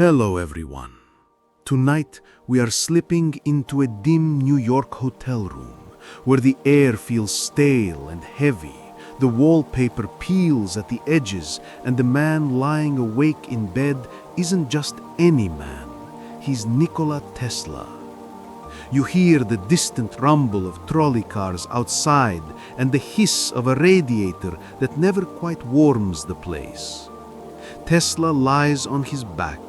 Hello everyone. Tonight we are slipping into a dim New York hotel room where the air feels stale and heavy, the wallpaper peels at the edges, and the man lying awake in bed isn't just any man, he's Nikola Tesla. You hear the distant rumble of trolley cars outside and the hiss of a radiator that never quite warms the place. Tesla lies on his back,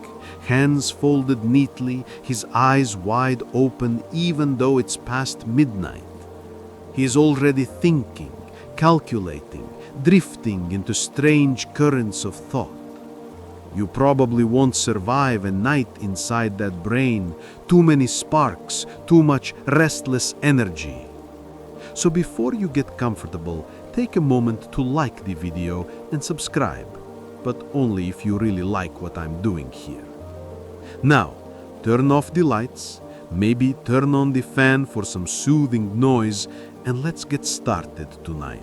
hands folded neatly, his eyes wide open even though it's past midnight. He is already thinking, calculating, drifting into strange currents of thought. You probably won't survive a night inside that brain. Too many sparks, too much restless energy. So before you get comfortable, take a moment to like the video and subscribe, but only if you really like what I'm doing here. Now, turn off the lights, maybe turn on the fan for some soothing noise, and let's get started tonight.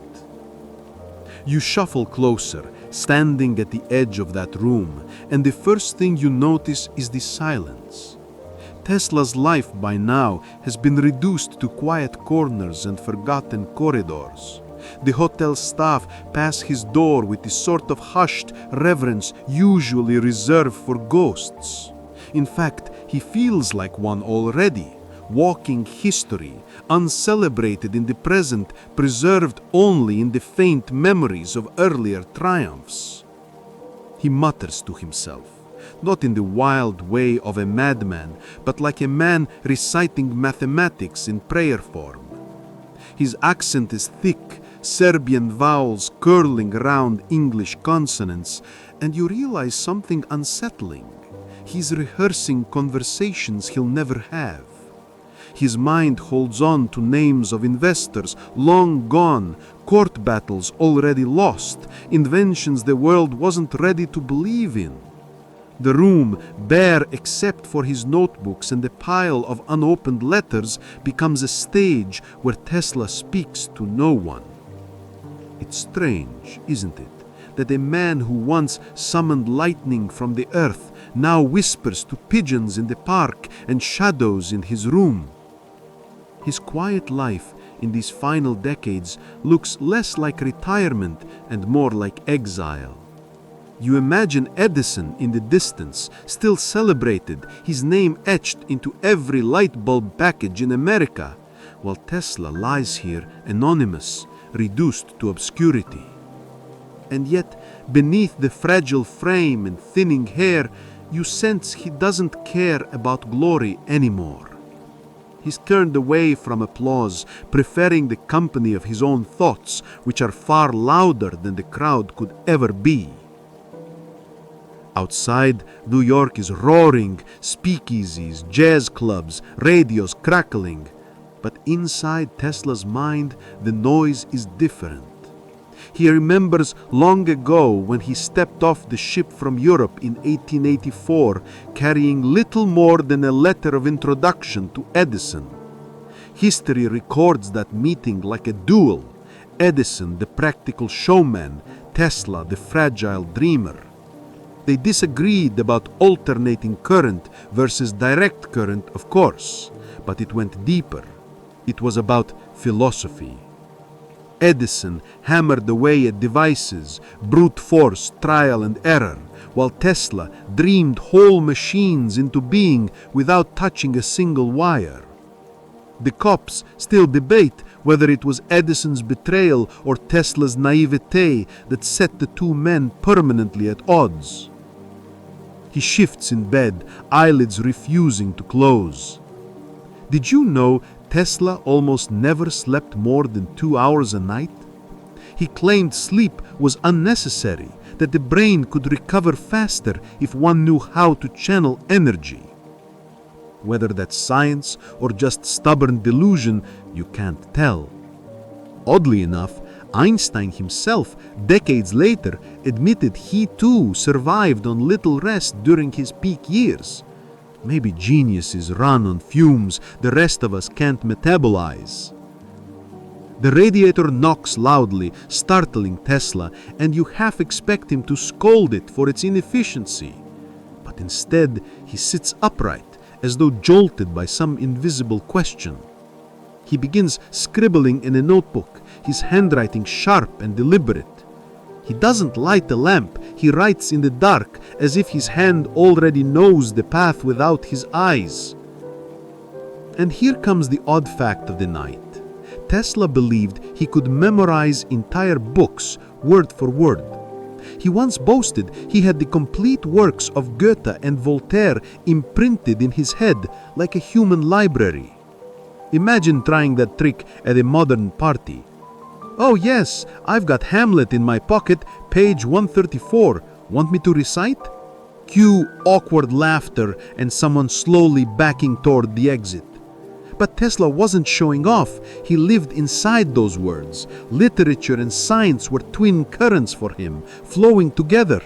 You shuffle closer, standing at the edge of that room, and the first thing you notice is the silence. Tesla's life by now has been reduced to quiet corners and forgotten corridors. The hotel staff pass his door with the sort of hushed reverence usually reserved for ghosts. In fact, he feels like one already, walking history, uncelebrated in the present, preserved only in the faint memories of earlier triumphs. He mutters to himself, not in the wild way of a madman, but like a man reciting mathematics in prayer form. His accent is thick, Serbian vowels curling around English consonants, and you realize something unsettling. He's rehearsing conversations he'll never have. His mind holds on to names of investors long gone, court battles already lost, inventions the world wasn't ready to believe in. The room, bare except for his notebooks and a pile of unopened letters, becomes a stage where Tesla speaks to no one. It's strange, isn't it, that a man who once summoned lightning from the earth now whispers to pigeons in the park and shadows in his room. His quiet life in these final decades looks less like retirement and more like exile. You imagine Edison in the distance, still celebrated, his name etched into every light bulb package in America, while Tesla lies here anonymous, reduced to obscurity. And yet, beneath the fragile frame and thinning hair, you sense he doesn't care about glory anymore. He's turned away from applause, preferring the company of his own thoughts, which are far louder than the crowd could ever be. Outside, New York is roaring, speakeasies, jazz clubs, radios crackling. But inside Tesla's mind, the noise is different. He remembers long ago when he stepped off the ship from Europe in 1884, carrying little more than a letter of introduction to Edison. History records that meeting like a duel. Edison, the practical showman, Tesla, the fragile dreamer. They disagreed about alternating current versus direct current, of course, but it went deeper. It was about philosophy. Edison hammered away at devices, brute force, trial and error, while Tesla dreamed whole machines into being without touching a single wire. The cops still debate whether it was Edison's betrayal or Tesla's naivete that set the two men permanently at odds. He shifts in bed, eyelids refusing to close. Did you know Tesla almost never slept more than 2 hours a night? He claimed sleep was unnecessary, that the brain could recover faster if one knew how to channel energy. Whether that's science or just stubborn delusion, you can't tell. Oddly enough, Einstein himself, decades later, admitted he too survived on little rest during his peak years. Maybe geniuses run on fumes the rest of us can't metabolize. The radiator knocks loudly, startling Tesla, and you half expect him to scold it for its inefficiency. But Instead, he sits upright, as though jolted by some invisible question. He begins scribbling in a notebook, his handwriting sharp and deliberate. He doesn't light a lamp, he writes in the dark, as if his hand already knows the path without his eyes. And here comes the odd fact of the night. Tesla believed he could memorize entire books, word for word. He once boasted he had the complete works of Goethe and Voltaire imprinted in his head like a human library. Imagine trying that trick at a modern party. "Oh yes, I've got Hamlet in my pocket, page 134. Want me to recite?" Cue awkward laughter and someone slowly backing toward the exit. But Tesla wasn't showing off. He lived inside those words. Literature and science were twin currents for him, flowing together.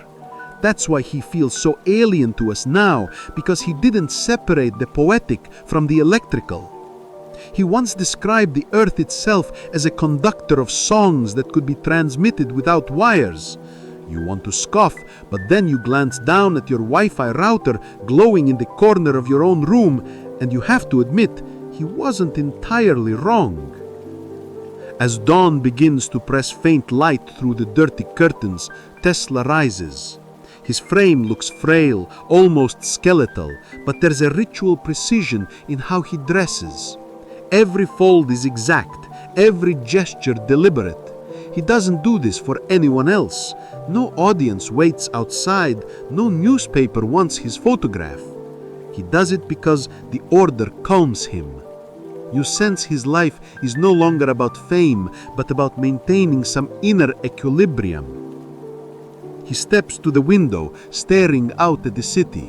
That's why he feels so alien to us now, because he didn't separate the poetic from the electrical. He once described the earth itself as a conductor of songs that could be transmitted without wires. You want to scoff, but then you glance down at your Wi-Fi router glowing in the corner of your own room, and you have to admit, he wasn't entirely wrong. As dawn begins to press faint light through the dirty curtains, Tesla rises. His frame looks frail, almost skeletal, but there's a ritual precision in how he dresses. Every fold is exact, every gesture deliberate. He doesn't do this for anyone else. No audience waits outside, no newspaper wants his photograph. He does it because the order calms him. You sense his life is no longer about fame, but about maintaining some inner equilibrium. He steps to the window, staring out at the city.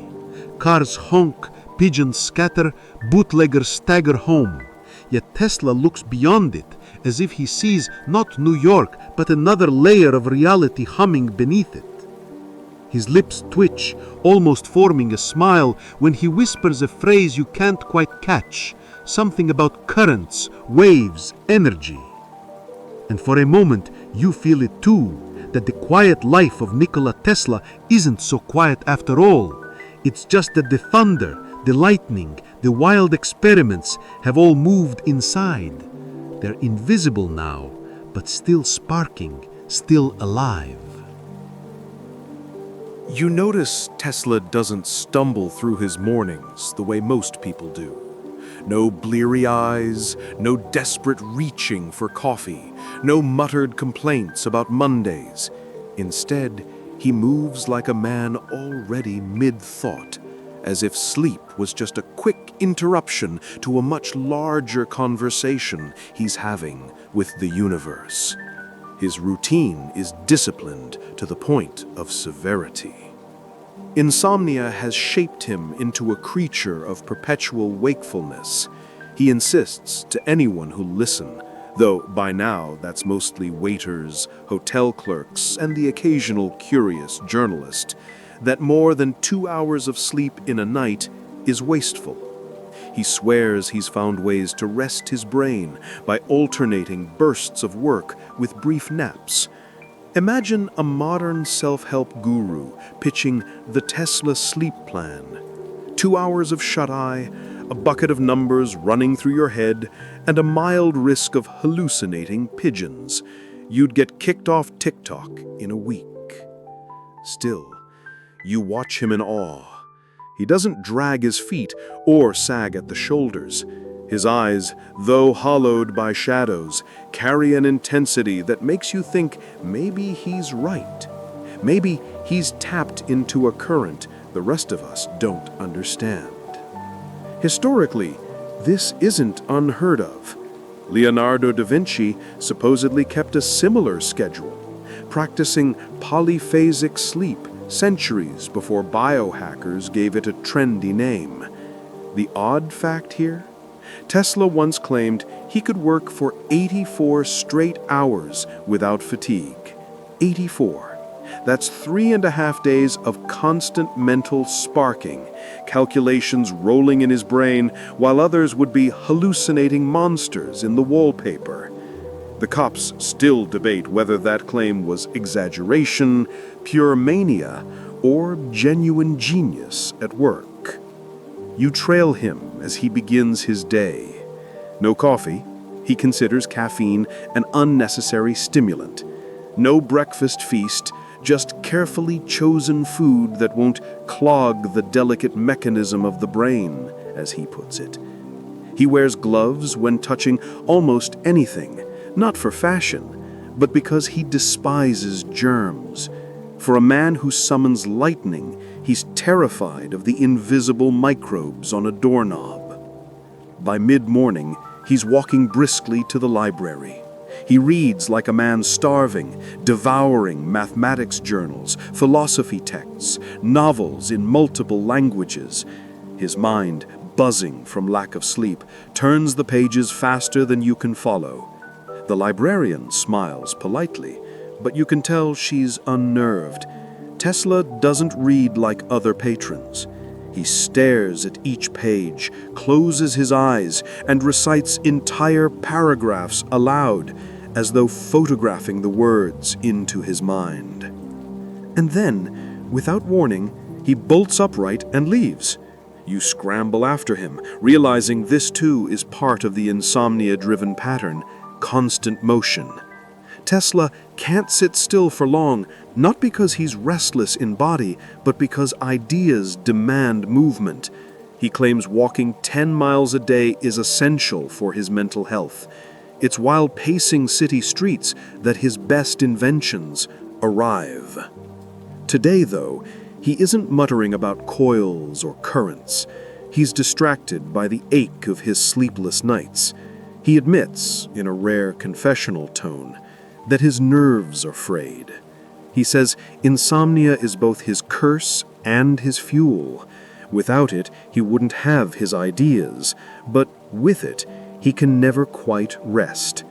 Cars honk, pigeons scatter, bootleggers stagger home. Yet Tesla looks beyond it, as if he sees not New York, but another layer of reality humming beneath it. His lips twitch, almost forming a smile, when he whispers a phrase you can't quite catch, something about currents, waves, energy. And for a moment, you feel it too, that the quiet life of Nikola Tesla isn't so quiet after all. It's just that the thunder, the lightning, the wild experiments have all moved inside. They're invisible now, but still sparking, still alive. You notice Tesla doesn't stumble through his mornings the way most people do. No bleary eyes, no desperate reaching for coffee, no muttered complaints about Mondays. Instead, he moves like a man already mid-thought, as if sleep was just a quick interruption to a much larger conversation he's having with the universe. His routine is disciplined to the point of severity. Insomnia has shaped him into a creature of perpetual wakefulness. He insists to anyone who'll listen, though by now that's mostly waiters, hotel clerks, and the occasional curious journalist, that more than 2 hours of sleep in a night is wasteful. He swears he's found ways to rest his brain by alternating bursts of work with brief naps. Imagine a modern self-help guru pitching the Tesla sleep plan. 2 hours of shut-eye, a bucket of numbers running through your head, and a mild risk of hallucinating pigeons. You'd get kicked off TikTok in a week. Still, you watch him in awe. He doesn't drag his feet or sag at the shoulders. His eyes, though hollowed by shadows, carry an intensity that makes you think maybe he's right. Maybe he's tapped into a current the rest of us don't understand. Historically, this isn't unheard of. Leonardo da Vinci supposedly kept a similar schedule, practicing polyphasic sleep centuries before biohackers gave it a trendy name. The odd fact here? Tesla once claimed he could work for 84 straight hours without fatigue. 84. That's 3.5 days of constant mental sparking, calculations rolling in his brain, while others would be hallucinating monsters in the wallpaper. The cops still debate whether that claim was exaggeration, pure mania, or genuine genius at work. You trail him as he begins his day. No coffee. He considers caffeine an unnecessary stimulant. No breakfast feast, just carefully chosen food that won't clog the delicate mechanism of the brain, as he puts it. He wears gloves when touching almost anything, not for fashion, but because he despises germs. For a man who summons lightning, he's terrified of the invisible microbes on a doorknob. By mid-morning, he's walking briskly to the library. He reads like a man starving, devouring mathematics journals, philosophy texts, novels in multiple languages. His mind, buzzing from lack of sleep, turns the pages faster than you can follow. The librarian smiles politely, but you can tell she's unnerved. Tesla doesn't read like other patrons. He stares at each page, closes his eyes, and recites entire paragraphs aloud, as though photographing the words into his mind. And then, without warning, he bolts upright and leaves. You scramble after him, realizing this too is part of the insomnia-driven pattern, constant motion. Tesla can't sit still for long, not because he's restless in body, but because ideas demand movement. He claims walking 10 miles a day is essential for his mental health. It's while pacing city streets that his best inventions arrive. Today, though, he isn't muttering about coils or currents. He's distracted by the ache of his sleepless nights. He admits, in a rare confessional tone, that his nerves are frayed. He says insomnia is both his curse and his fuel. Without it, he wouldn't have his ideas, but with it, he can never quite rest.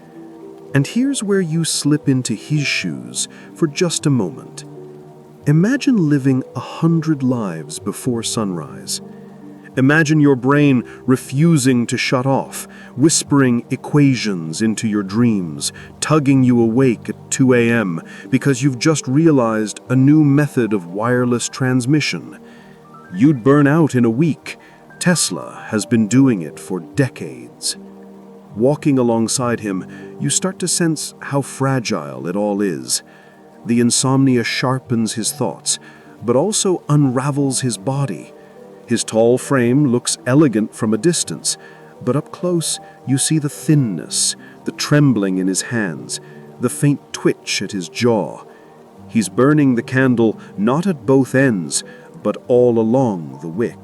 And here's where you slip into his shoes for just a moment. Imagine living 100 lives before sunrise. Imagine your brain refusing to shut off, whispering equations into your dreams, tugging you awake at 2 a.m. because you've just realized a new method of wireless transmission. You'd burn out in a week. Tesla has been doing it for decades. Walking alongside him, you start to sense how fragile it all is. The insomnia sharpens his thoughts, but also unravels his body. His tall frame looks elegant from a distance, but up close you see the thinness, the trembling in his hands, the faint twitch at his jaw. He's burning the candle not at both ends, but all along the wick.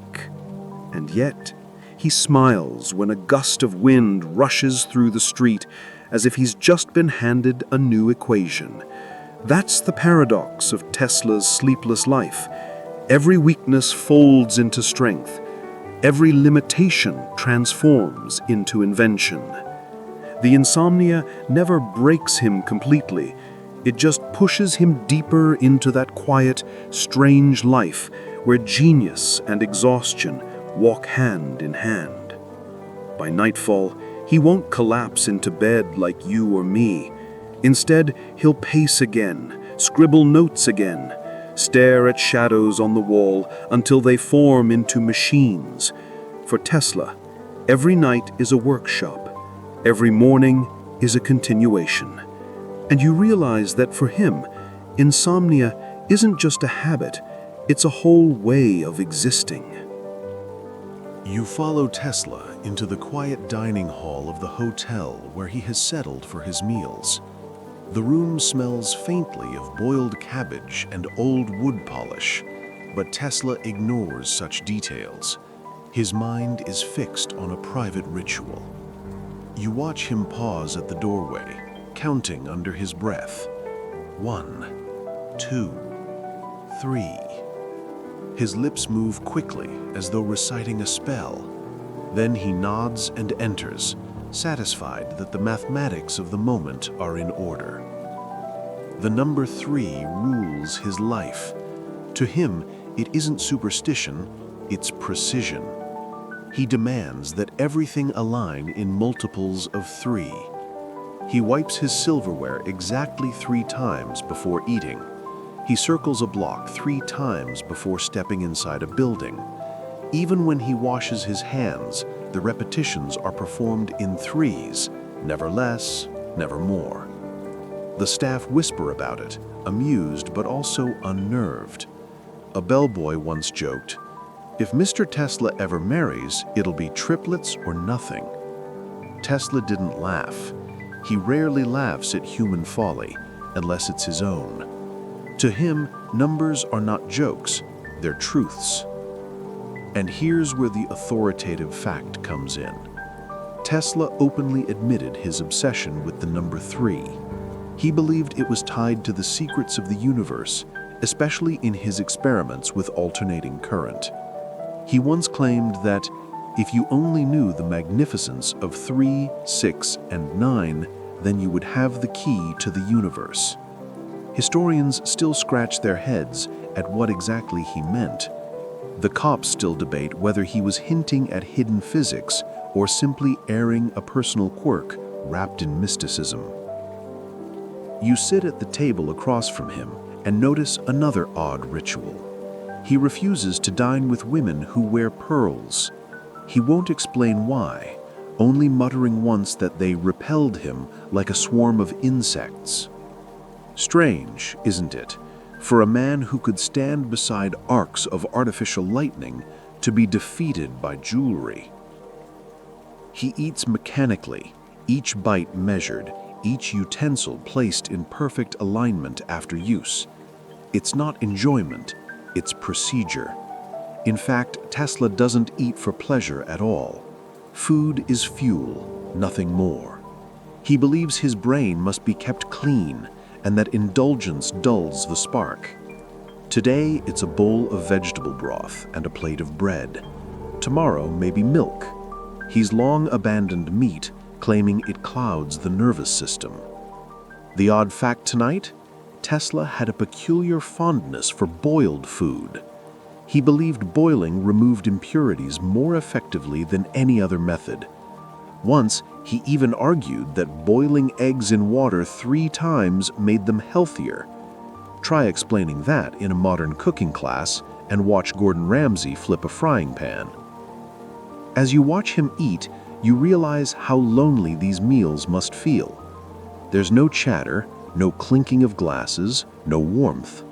And yet, he smiles when a gust of wind rushes through the street as if he's just been handed a new equation. That's the paradox of Tesla's sleepless life. Every weakness folds into strength. Every limitation transforms into invention. The insomnia never breaks him completely. It just pushes him deeper into that quiet, strange life where genius and exhaustion walk hand in hand. By nightfall, he won't collapse into bed like you or me. Instead, he'll pace again, scribble notes again, stare at shadows on the wall until they form into machines. For Tesla, every night is a workshop. Every morning is a continuation. And you realize that for him, insomnia isn't just a habit, it's a whole way of existing. You follow Tesla into the quiet dining hall of the hotel where he has settled for his meals. The room smells faintly of boiled cabbage and old wood polish, but Tesla ignores such details. His mind is fixed on a private ritual. You watch him pause at the doorway, counting under his breath. 1, 2, 3. His lips move quickly as though reciting a spell. Then he nods and enters, satisfied that the mathematics of the moment are in order. The number 3 rules his life. To him, it isn't superstition, it's precision. He demands that everything align in multiples of 3. He wipes his silverware exactly 3 times before eating. He circles a block 3 times before stepping inside a building. Even when he washes his hands, the repetitions are performed in threes, never less, never more. The staff whisper about it, amused but also unnerved. A bellboy once joked, "If Mr. Tesla ever marries, it'll be triplets or nothing." Tesla didn't laugh. He rarely laughs at human folly, unless it's his own. To him, numbers are not jokes, they're truths. And here's where the authoritative fact comes in. Tesla openly admitted his obsession with the number 3. He believed it was tied to the secrets of the universe, especially in his experiments with alternating current. He once claimed that if you only knew the magnificence of 3, 6, and 9, then you would have the key to the universe. Historians still scratch their heads at what exactly he meant. The cops still debate whether he was hinting at hidden physics or simply airing a personal quirk wrapped in mysticism. You sit at the table across from him and notice another odd ritual. He refuses to dine with women who wear pearls. He won't explain why, only muttering once that they repelled him like a swarm of insects. Strange, isn't it, for a man who could stand beside arcs of artificial lightning to be defeated by jewelry? He eats mechanically, each bite measured, each utensil placed in perfect alignment after use. It's not enjoyment, it's procedure. In fact, Tesla doesn't eat for pleasure at all. Food is fuel, nothing more. He believes his brain must be kept clean and that indulgence dulls the spark. Today, it's a bowl of vegetable broth and a plate of bread. Tomorrow, maybe milk. He's long abandoned meat, claiming it clouds the nervous system. The odd fact tonight? Tesla had a peculiar fondness for boiled food. He believed boiling removed impurities more effectively than any other method. Once, he even argued that boiling eggs in water 3 times made them healthier. Try explaining that in a modern cooking class and watch Gordon Ramsay flip a frying pan. As you watch him eat, you realize how lonely these meals must feel. There's no chatter, no clinking of glasses, no warmth.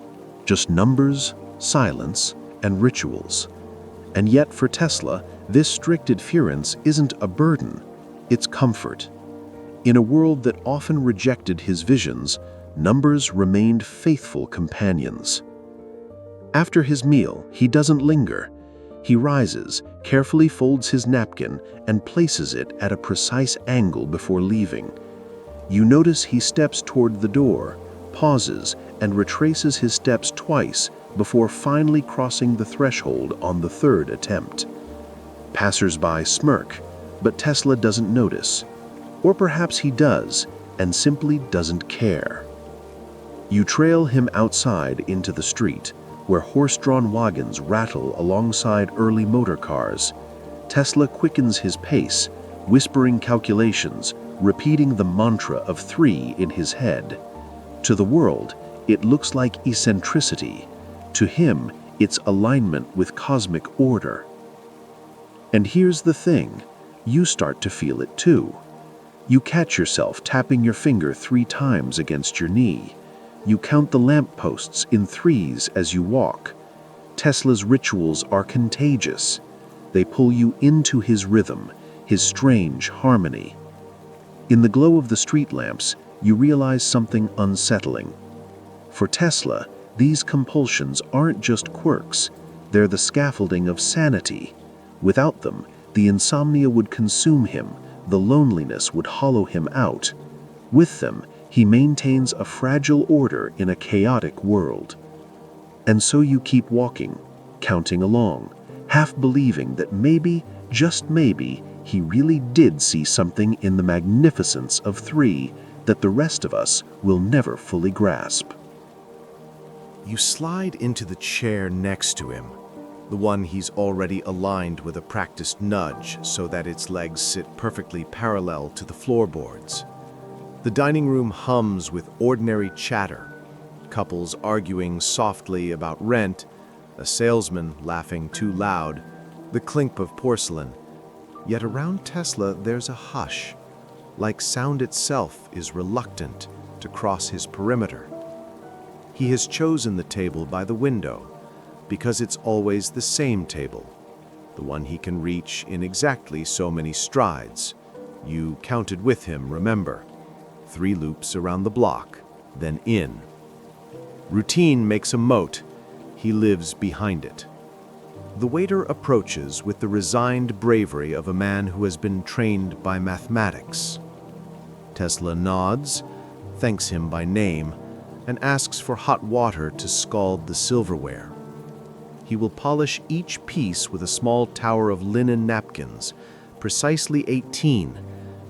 Just numbers, silence, and rituals. And yet for Tesla, this strict adherence isn't a burden, it's comfort. In a world that often rejected his visions, numbers remained faithful companions. After his meal, he doesn't linger. He rises, carefully folds his napkin, and places it at a precise angle before leaving. You notice he steps toward the door, pauses, and retraces his steps twice before finally crossing the threshold on the 3rd attempt. Passers-by smirk, but Tesla doesn't notice. Or perhaps he does, and simply doesn't care. You trail him outside into the street, where horse-drawn wagons rattle alongside early motor cars. Tesla quickens his pace, whispering calculations, repeating the mantra of 3 in his head. To the world, it looks like eccentricity. To him, it's alignment with cosmic order. And here's the thing, you start to feel it too. You catch yourself tapping your finger 3 times against your knee. You count the lampposts in 3s as you walk. Tesla's rituals are contagious. They pull you into his rhythm, his strange harmony. In the glow of the street lamps, you realize something unsettling. For Tesla, these compulsions aren't just quirks, they're the scaffolding of sanity. Without them, the insomnia would consume him, the loneliness would hollow him out. With them, he maintains a fragile order in a chaotic world. And so you keep walking, counting along, half believing that maybe, just maybe, he really did see something in the magnificence of 3 that the rest of us will never fully grasp. You slide into the chair next to him, the one he's already aligned with a practiced nudge so that its legs sit perfectly parallel to the floorboards. The dining room hums with ordinary chatter. couples arguing softly about rent, a salesman laughing too loud, the clink of porcelain. Yet around Tesla there's a hush, like sound itself is reluctant to cross his perimeter. He has chosen the table by the window because it's always the same table, the one he can reach in exactly so many strides. You counted with him, remember. 3 loops around the block, then in. Routine makes a moat. He lives behind it. The waiter approaches with the resigned bravery of a man who has been trained by mathematics. Tesla nods, thanks him by name, and asks for hot water to scald the silverware. He will polish each piece with a small tower of linen napkins, precisely 18,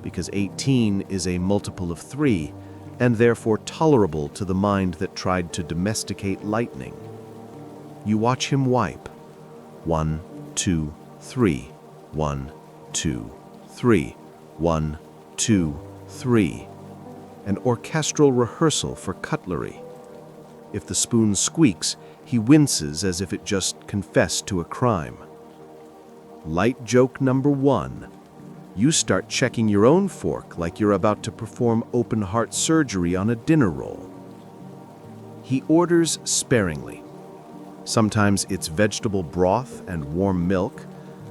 because 18 is a multiple of 3, and therefore tolerable to the mind that tried to domesticate lightning. You watch him wipe. 1, 2, 3. 1, 2, 3. 1, 2, 3. An orchestral rehearsal for cutlery. If the spoon squeaks, he winces as if it just confessed to a crime. Light joke number 1. You start checking your own fork like you're about to perform open-heart surgery on a dinner roll. He orders sparingly. Sometimes it's vegetable broth and warm milk,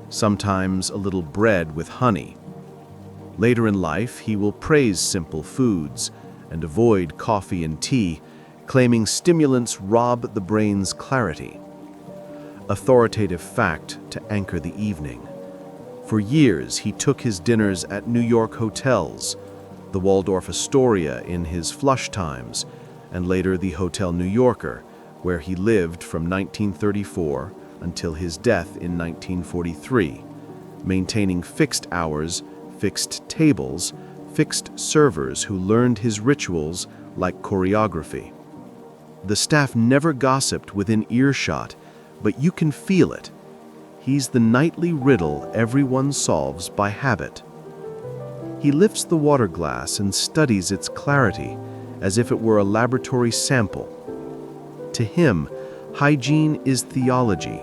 sometimes a little bread with honey. Later in life, he will praise simple foods and avoid coffee and tea, claiming stimulants rob the brain's clarity. Authoritative fact to anchor the evening. For years, he took his dinners at New York hotels, the Waldorf Astoria in his flush times, and later the Hotel New Yorker, where he lived from 1934 until his death in 1943, maintaining fixed hours, fixed tables, fixed servers who learned his rituals like choreography. The staff never gossiped within earshot, but you can feel it. He's the nightly riddle everyone solves by habit. He lifts the water glass and studies its clarity as if it were a laboratory sample. To him, hygiene is theology.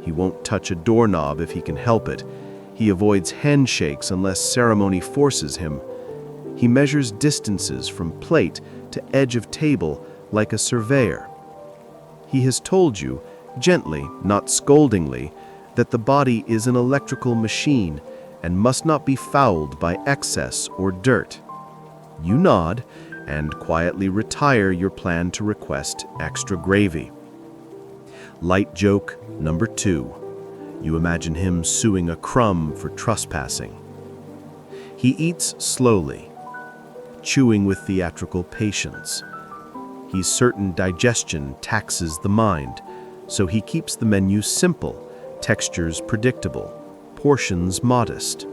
He won't touch a doorknob if he can help it. He avoids handshakes unless ceremony forces him. He measures distances from plate to edge of table like a surveyor. He has told you, gently, not scoldingly, that the body is an electrical machine and must not be fouled by excess or dirt. You nod and quietly retire your plan to request extra gravy. Light joke number 2. You imagine him suing a crumb for trespassing. He eats slowly, chewing with theatrical patience. He's certain digestion taxes the mind, so he keeps the menu simple, textures predictable, portions modest.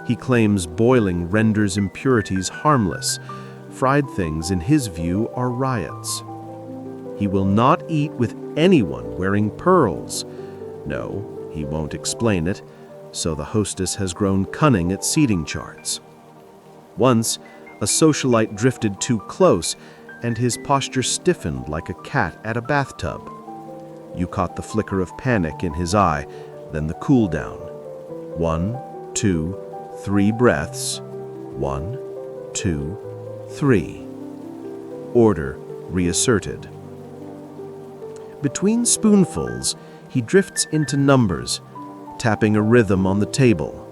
He claims boiling renders impurities harmless. Fried things, in his view, are riots. He will not eat with anyone wearing pearls. No, he won't explain it, so the hostess has grown cunning at seating charts. Once, a socialite drifted too close, and his posture stiffened like a cat at a bathtub. You caught the flicker of panic in his eye, then the cool down. 1, 2, 3 breaths. 1, 2, 3. Order reasserted. Between spoonfuls, he drifts into numbers, tapping a rhythm on the table.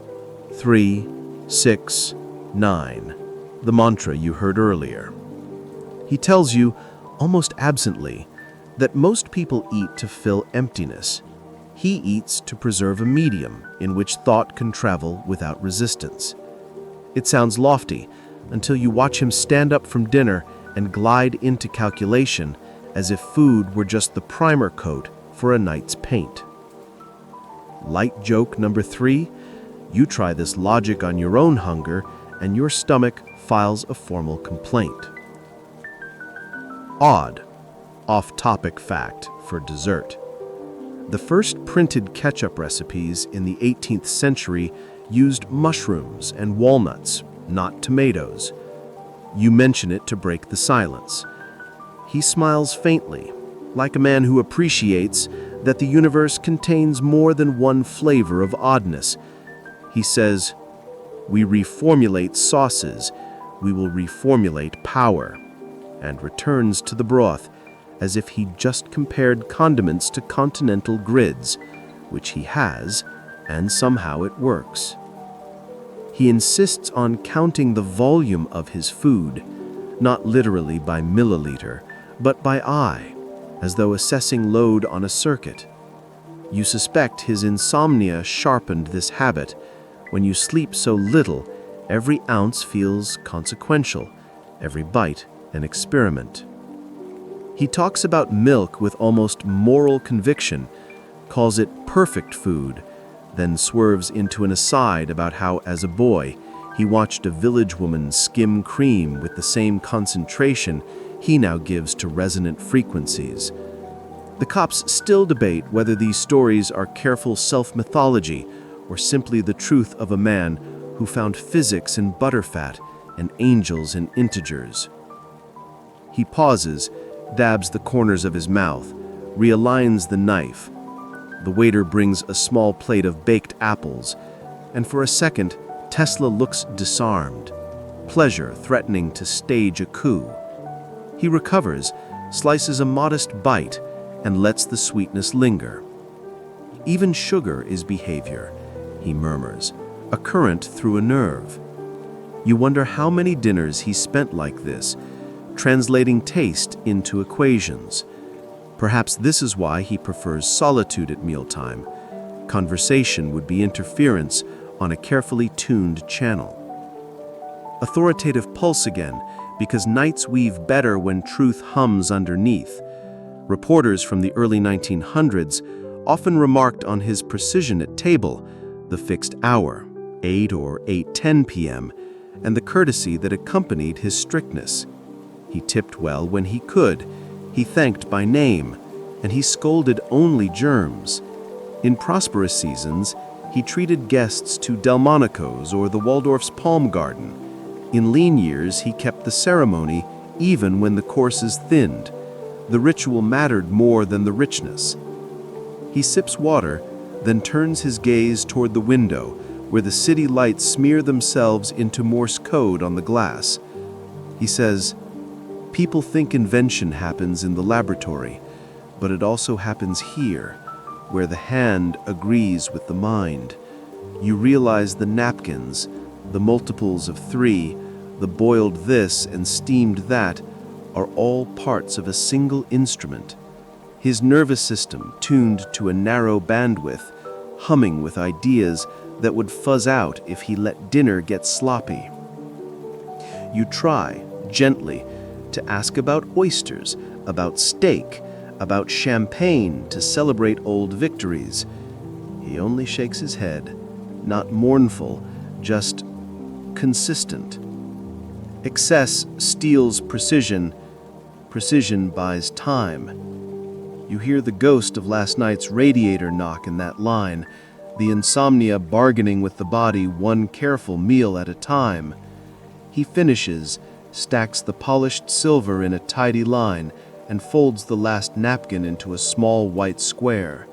3, 6, 9, the mantra you heard earlier. He tells you, almost absently, that most people eat to fill emptiness. He eats to preserve a medium in which thought can travel without resistance. It sounds lofty until you watch him stand up from dinner and glide into calculation as if food were just the primer coat for a night's paint. Light joke number 3, you try this logic on your own hunger and your stomach files a formal complaint. Odd, off-topic fact for dessert. The first printed ketchup recipes in the 18th century used mushrooms and walnuts, not tomatoes. You mention it to break the silence. He smiles faintly, like a man who appreciates that the universe contains more than one flavor of oddness. He says, "We reformulate sauces, we will reformulate power," and returns to the broth as if he just compared condiments to continental grids, which he has, and somehow it works. He insists on counting the volume of his food, not literally by milliliter, but by eye, as though assessing load on a circuit. You suspect his insomnia sharpened this habit. When you sleep so little, every ounce feels consequential, every bite an experiment. He talks about milk with almost moral conviction, calls it perfect food, then swerves into an aside about how, as a boy, he watched a village woman skim cream with the same concentration he now gives to resonant frequencies. The cops still debate whether these stories are careful self-mythology or simply the truth of a man who found physics in butterfat and angels in integers. He pauses, dabs the corners of his mouth, realigns the knife. The waiter brings a small plate of baked apples, and for a second, Tesla looks disarmed, pleasure threatening to stage a coup. He recovers, slices a modest bite, and lets the sweetness linger. Even sugar is behavior, he murmurs, a current through a nerve. You wonder how many dinners he spent like this, translating taste into equations. Perhaps this is why he prefers solitude at mealtime. Conversation would be interference on a carefully tuned channel. Authoritative pulse again, because nights weave better when truth hums underneath. Reporters from the early 1900s often remarked on his precision at table, the fixed hour, 8 or 8:10 p.m., and the courtesy that accompanied his strictness. He tipped well when he could, he thanked by name, and he scolded only germs. In prosperous seasons, he treated guests to Delmonico's or the Waldorf's Palm Garden. In lean years, he kept the ceremony even when the courses thinned. The ritual mattered more than the richness. He sips water, then turns his gaze toward the window, where the city lights smear themselves into Morse code on the glass. He says, "People think invention happens in the laboratory, but it also happens here, where the hand agrees with the mind. You realize the napkins, the multiples of 3, the boiled this and steamed that, are all parts of a single instrument. His nervous system tuned to a narrow bandwidth, humming with ideas that would fuzz out if he let dinner get sloppy. You try, gently, to ask about oysters, about steak, about champagne to celebrate old victories. He only shakes his head, not mournful, just consistent. Excess steals precision, precision buys time. You hear the ghost of last night's radiator knock in that line, the insomnia bargaining with the body one careful meal at a time. He finishes, stacks the polished silver in a tidy line, and folds the last napkin into a small white square.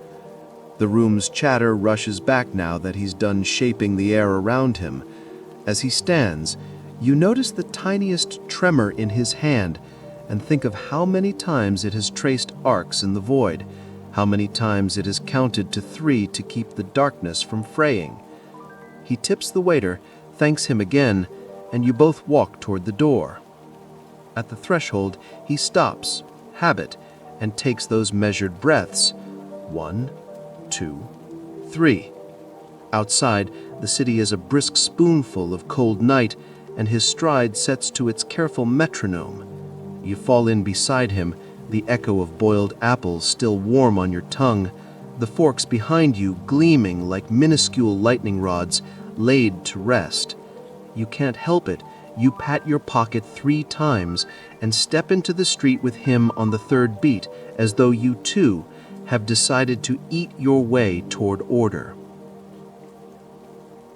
The room's chatter rushes back now that he's done shaping the air around him. As he stands, you notice the tiniest tremor in his hand and think of how many times it has traced arcs in the void, how many times it has counted to 3 to keep the darkness from fraying. He tips the waiter, thanks him again, and you both walk toward the door. At the threshold, he stops, habit, and takes those measured breaths. 1, 2, 3. Outside, the city is a brisk spoonful of cold night, and his stride sets to its careful metronome. You fall in beside him, the echo of boiled apples still warm on your tongue, the forks behind you gleaming like minuscule lightning rods laid to rest. You can't help it. You pat your pocket 3 times and step into the street with him on the 3rd beat, as though you too have decided to eat your way toward order.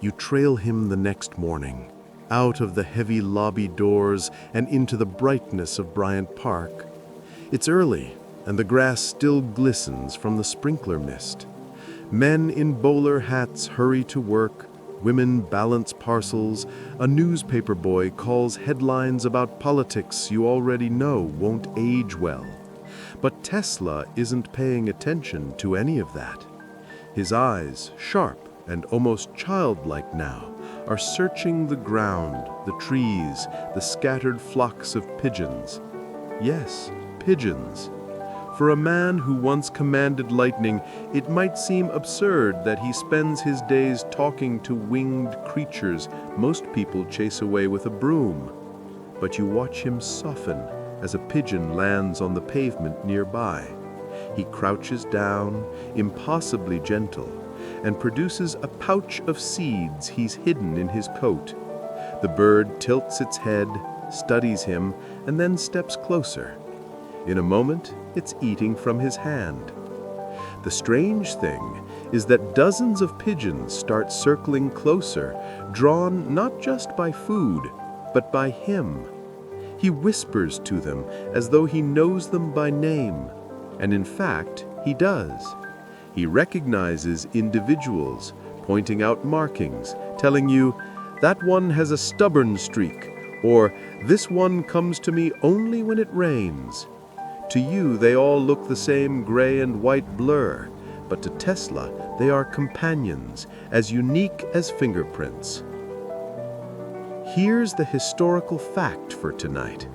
You trail him the next morning, out of the heavy lobby doors and into the brightness of Bryant Park. It's early, and the grass still glistens from the sprinkler mist. Men in bowler hats hurry to work, women balance parcels, a newspaper boy calls headlines about politics you already know won't age well. But Tesla isn't paying attention to any of that. His eyes, sharp and almost childlike now, are searching the ground, the trees, the scattered flocks of pigeons. Yes, pigeons. For a man who once commanded lightning, it might seem absurd that he spends his days talking to winged creatures most people chase away with a broom. But you watch him soften as a pigeon lands on the pavement nearby. He crouches down, impossibly gentle, and produces a pouch of seeds he's hidden in his coat. The bird tilts its head, studies him, and then steps closer. In a moment, it's eating from his hand. The strange thing is that dozens of pigeons start circling closer, drawn not just by food, but by him. He whispers to them as though he knows them by name, and in fact, he does. He recognizes individuals, pointing out markings, telling you, "That one has a stubborn streak," or "This one comes to me only when it rains." To you, they all look the same gray and white blur, but to Tesla, they are companions, as unique as fingerprints. Here's the historical fact for tonight.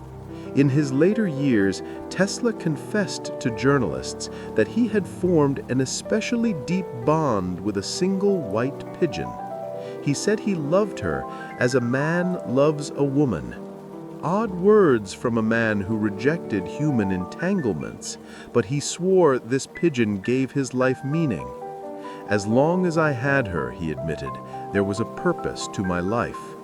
In his later years, Tesla confessed to journalists that he had formed an especially deep bond with a single white pigeon. He said he loved her as a man loves a woman. Odd words from a man who rejected human entanglements, but he swore this pigeon gave his life meaning. As long as I had her, he admitted, there was a purpose to my life.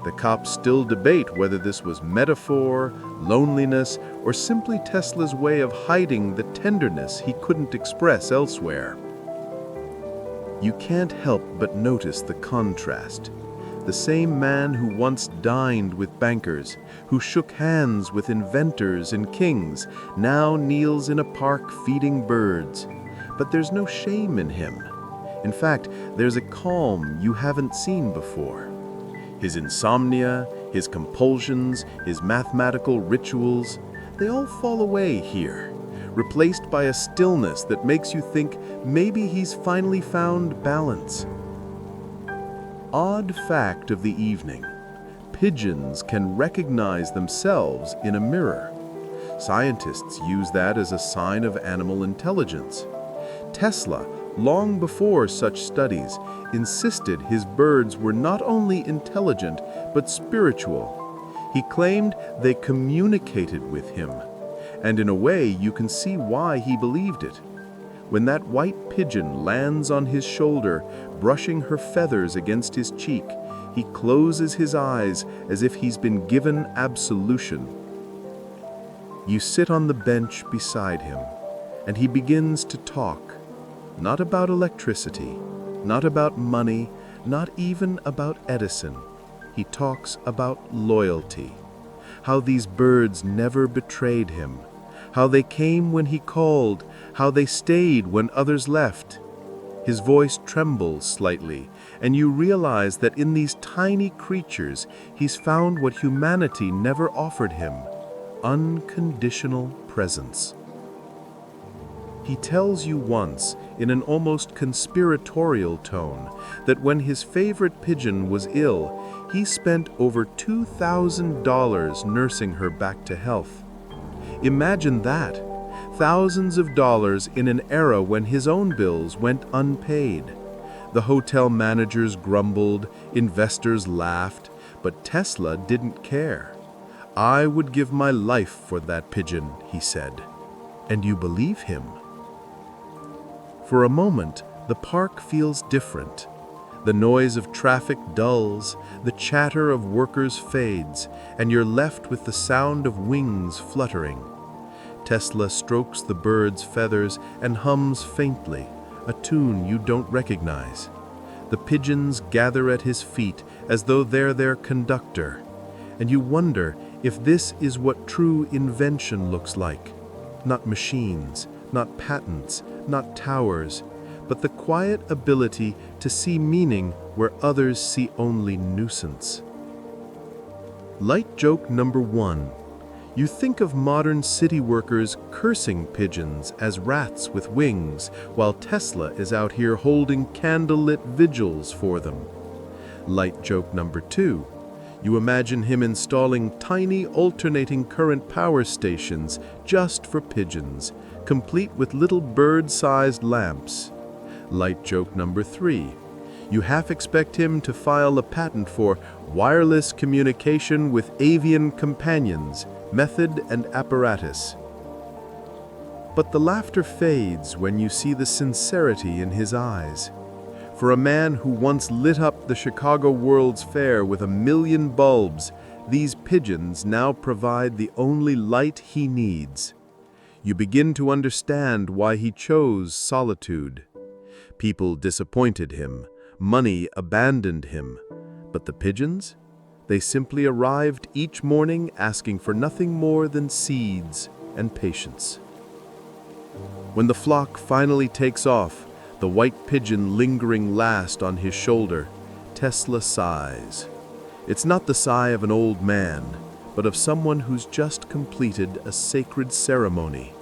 The cops still debate whether this was metaphor, loneliness, or simply Tesla's way of hiding the tenderness he couldn't express elsewhere. You can't help but notice the contrast. The same man who once dined with bankers, who shook hands with inventors and kings, now kneels in a park feeding birds. But there's no shame in him. In fact, there's a calm you haven't seen before. His insomnia, his compulsions, his mathematical rituals, they all fall away here, replaced by a stillness that makes you think maybe he's finally found balance. Odd fact of the evening: pigeons can recognize themselves in a mirror. Scientists use that as a sign of animal intelligence. Tesla, long before such studies, insisted his birds were not only intelligent but spiritual. He claimed they communicated with him, and in a way you can see why he believed it. When that white pigeon lands on his shoulder, brushing her feathers against his cheek, he closes his eyes as if he's been given absolution. You sit on the bench beside him, and he begins to talk, not about electricity, not about money, not even about Edison. He talks about loyalty, how these birds never betrayed him, how they came when he called, how they stayed when others left. His voice trembles slightly, and you realize that in these tiny creatures he's found what humanity never offered him: unconditional presence. He tells you once, in an almost conspiratorial tone, that when his favorite pigeon was ill, he spent over $2,000 nursing her back to health. Imagine that, thousands of dollars in an era when his own bills went unpaid. The hotel managers grumbled, investors laughed, but Tesla didn't care. "I would give my life for that pigeon," he said. And you believe him. For a moment, the park feels different. The noise of traffic dulls, the chatter of workers fades, and you're left with the sound of wings fluttering. Tesla strokes the bird's feathers and hums faintly, a tune you don't recognize. The pigeons gather at his feet as though they're their conductor, and you wonder if this is what true invention looks like. not machines, not patents, not towers, but the quiet ability to see meaning where others see only nuisance. Light joke number 1. You think of modern city workers cursing pigeons as rats with wings, while Tesla is out here holding candlelit vigils for them. Light joke number 2. You imagine him installing tiny alternating current power stations just for pigeons, complete with little bird-sized lamps. Light joke number 3. You half expect him to file a patent for wireless communication with avian companions, method and apparatus. But the laughter fades when you see the sincerity in his eyes. For a man who once lit up the Chicago World's Fair with 1,000,000 bulbs, these pigeons now provide the only light he needs. You begin to understand why he chose solitude. People disappointed him, money abandoned him, but the pigeons? They simply arrived each morning asking for nothing more than seeds and patience. When the flock finally takes off, the white pigeon lingering last on his shoulder, Tesla sighs. It's not the sigh of an old man, but of someone who's just completed a sacred ceremony.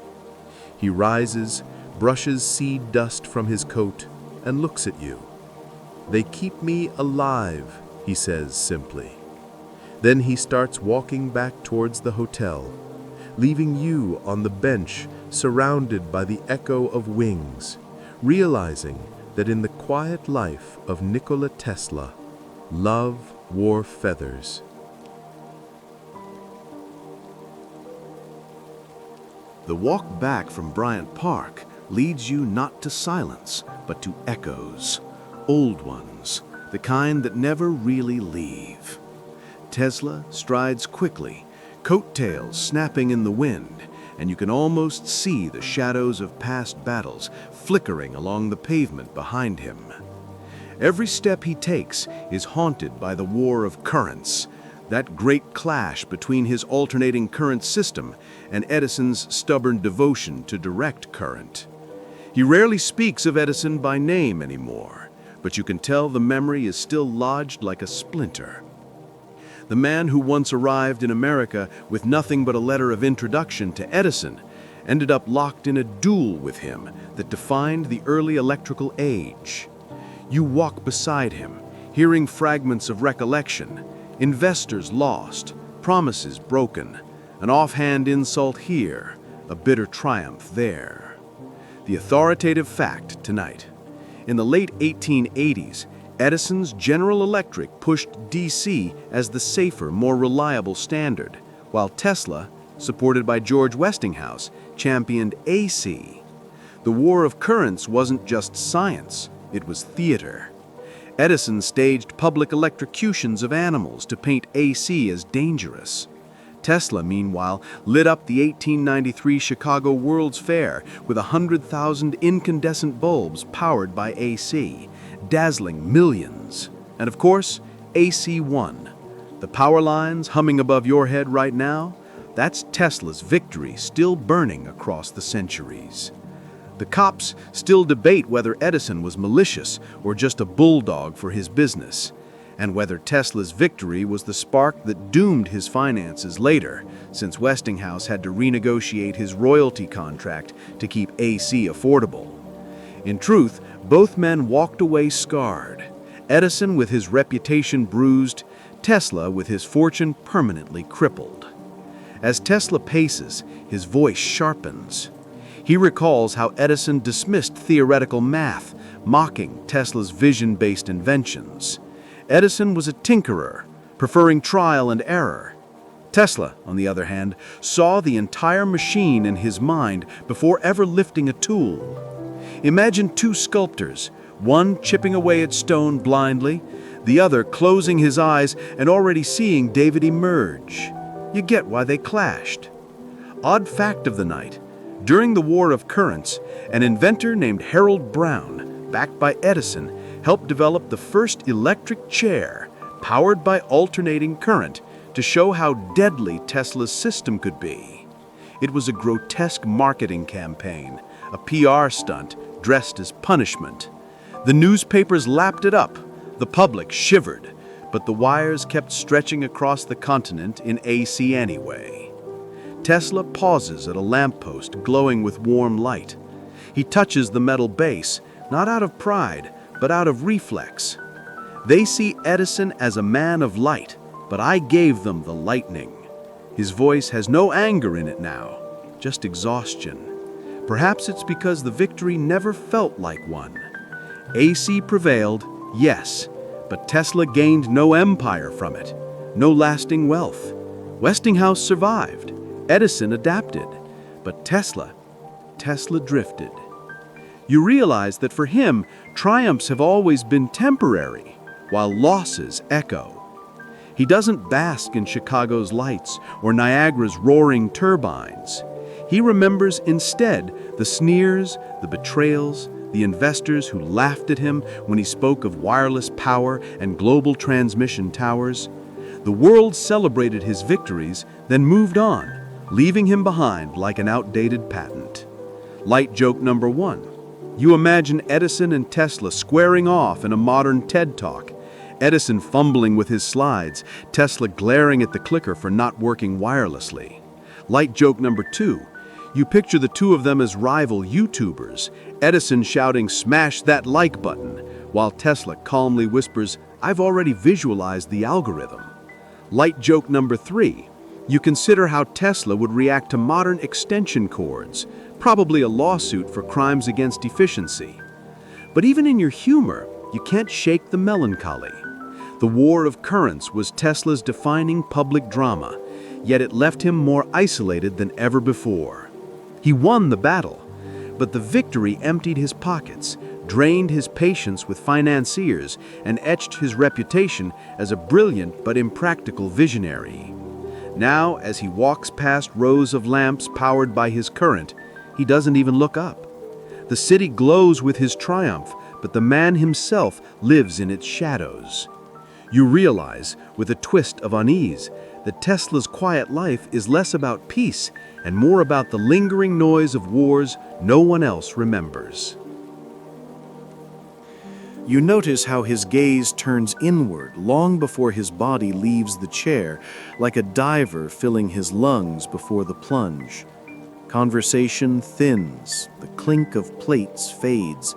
He rises, brushes seed dust from his coat, and looks at you. "They keep me alive," he says simply. Then he starts walking back towards the hotel, leaving you on the bench surrounded by the echo of wings, realizing that in the quiet life of Nikola Tesla, love wore feathers. The walk back from Bryant Park leads you not to silence, but to echoes. Old ones, the kind that never really leave. Tesla strides quickly, coattails snapping in the wind, and you can almost see the shadows of past battles flickering along the pavement behind him. Every step he takes is haunted by the war of currents, that great clash between his alternating current system and Edison's stubborn devotion to direct current. He rarely speaks of Edison by name anymore, but you can tell the memory is still lodged like a splinter. The man who once arrived in America with nothing but a letter of introduction to Edison ended up locked in a duel with him that defined the early electrical age. You walk beside him, hearing fragments of recollection, investors lost, promises broken, an offhand insult here, a bitter triumph there. The authoritative fact tonight. In the late 1880s, Edison's General Electric pushed DC as the safer, more reliable standard, while Tesla, supported by George Westinghouse, championed AC. The war of currents wasn't just science, it was theater. Edison staged public electrocutions of animals to paint AC as dangerous. Tesla, meanwhile, lit up the 1893 Chicago World's Fair with 100,000 incandescent bulbs powered by AC, dazzling millions. And of course, AC won. The power lines humming above your head right now, that's Tesla's victory still burning across the centuries. The cops still debate whether Edison was malicious or just a bulldog for his business, and whether Tesla's victory was the spark that doomed his finances later, since Westinghouse had to renegotiate his royalty contract to keep AC affordable. In truth, both men walked away scarred, Edison with his reputation bruised, Tesla with his fortune permanently crippled. As Tesla paces, his voice sharpens. He recalls how Edison dismissed theoretical math, mocking Tesla's vision-based inventions. Edison was a tinkerer, preferring trial and error. Tesla, on the other hand, saw the entire machine in his mind before ever lifting a tool. Imagine two sculptors, one chipping away at stone blindly, the other closing his eyes and already seeing David emerge. You get why they clashed. Odd fact of the night. During the War of Currents, an inventor named Harold Brown, backed by Edison, helped develop the first electric chair, powered by alternating current, to show how deadly Tesla's system could be. It was a grotesque marketing campaign, a PR stunt dressed as punishment. The newspapers lapped it up. The public shivered, but the wires kept stretching across the continent in AC anyway. Tesla pauses at a lamppost glowing with warm light. He touches the metal base, not out of pride, but out of reflex. They see Edison as a man of light, but I gave them the lightning. His voice has no anger in it now, just exhaustion. Perhaps it's because the victory never felt like one. AC prevailed, yes, but Tesla gained no empire from it, no lasting wealth. Westinghouse survived, Edison adapted, but Tesla drifted. You realize that for him, triumphs have always been temporary, while losses echo. He doesn't bask in Chicago's lights or Niagara's roaring turbines. He remembers instead the sneers, the betrayals, the investors who laughed at him when he spoke of wireless power and global transmission towers. The world celebrated his victories, then moved on, leaving him behind like an outdated patent. Light joke number 1. You imagine Edison and Tesla squaring off in a modern TED Talk. Edison fumbling with his slides, Tesla glaring at the clicker for not working wirelessly. Light joke number 2. You picture the two of them as rival YouTubers, Edison shouting, "Smash that like button," while Tesla calmly whispers, "I've already visualized the algorithm." Light joke number 3. You consider how Tesla would react to modern extension cords, probably a lawsuit for crimes against efficiency. But even in your humor, you can't shake the melancholy. The war of currents was Tesla's defining public drama, yet it left him more isolated than ever before. He won the battle, but the victory emptied his pockets, drained his patience with financiers, and etched his reputation as a brilliant but impractical visionary. Now, as he walks past rows of lamps powered by his current, he doesn't even look up. The city glows with his triumph, but the man himself lives in its shadows. You realize, with a twist of unease, that Tesla's quiet life is less about peace and more about the lingering noise of wars no one else remembers. You notice how his gaze turns inward long before his body leaves the chair, like a diver filling his lungs before the plunge. Conversation thins, the clink of plates fades,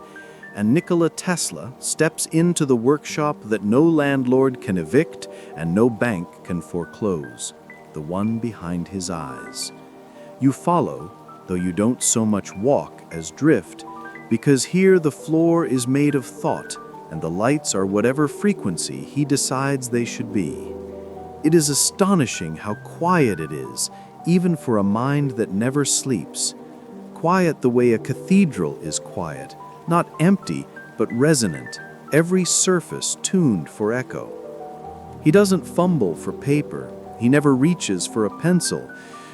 and Nikola Tesla steps into the workshop that no landlord can evict and no bank can foreclose, the one behind his eyes. You follow, though you don't so much walk as drift, because here the floor is made of thought and the lights are whatever frequency he decides they should be. It is astonishing how quiet it is, even for a mind that never sleeps. Quiet the way a cathedral is quiet, not empty, but resonant, every surface tuned for echo. He doesn't fumble for paper. He never reaches for a pencil.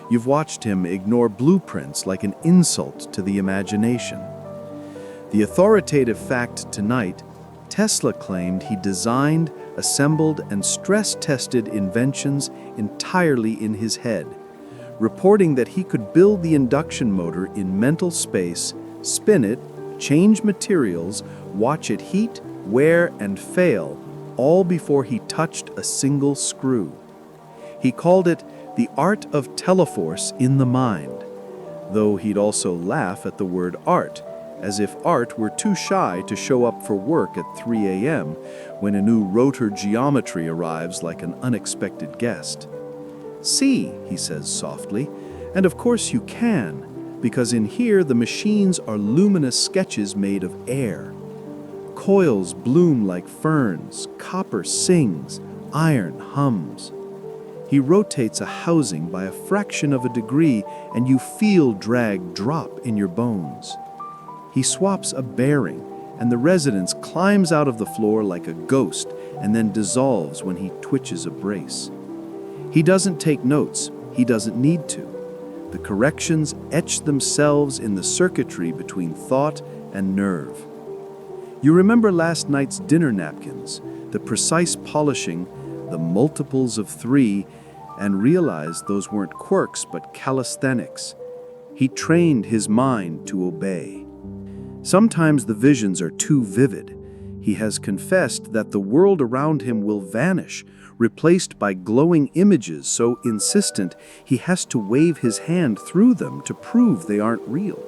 You've watched him ignore blueprints like an insult to the imagination. The authoritative fact tonight, Tesla claimed he designed, assembled, and stress-tested inventions entirely in his head, reporting that he could build the induction motor in mental space, spin it, change materials, watch it heat, wear, and fail, all before he touched a single screw. He called it the art of teleforce in the mind, though he'd also laugh at the word art, as if art were too shy to show up for work at 3 a.m. when a new rotor geometry arrives like an unexpected guest. "See," he says softly, "and of course you can, because in here the machines are luminous sketches made of air. Coils bloom like ferns, copper sings, iron hums. He rotates a housing by a fraction of a degree and you feel drag drop in your bones. He swaps a bearing and the resonance climbs out of the floor like a ghost and then dissolves when he twitches a brace. He doesn't take notes, he doesn't need to. The corrections etch themselves in the circuitry between thought and nerve. You remember last night's dinner napkins, the precise polishing, the multiples of 3, and realized those weren't quirks but calisthenics. He trained his mind to obey. Sometimes the visions are too vivid. He has confessed that the world around him will vanish, replaced by glowing images so insistent he has to wave his hand through them to prove they aren't real.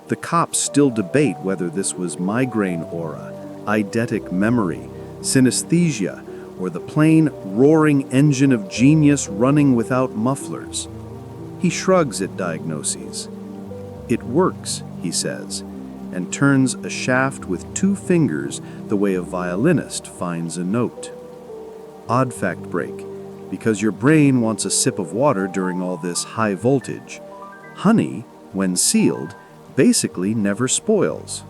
The cops still debate whether this was migraine aura, eidetic memory, synesthesia, or the plain, roaring engine of genius running without mufflers. He shrugs at diagnoses. It works, he says, and turns a shaft with 2 fingers the way a violinist finds a note. Odd fact break, because your brain wants a sip of water during all this high voltage. Honey, when sealed, basically never spoils.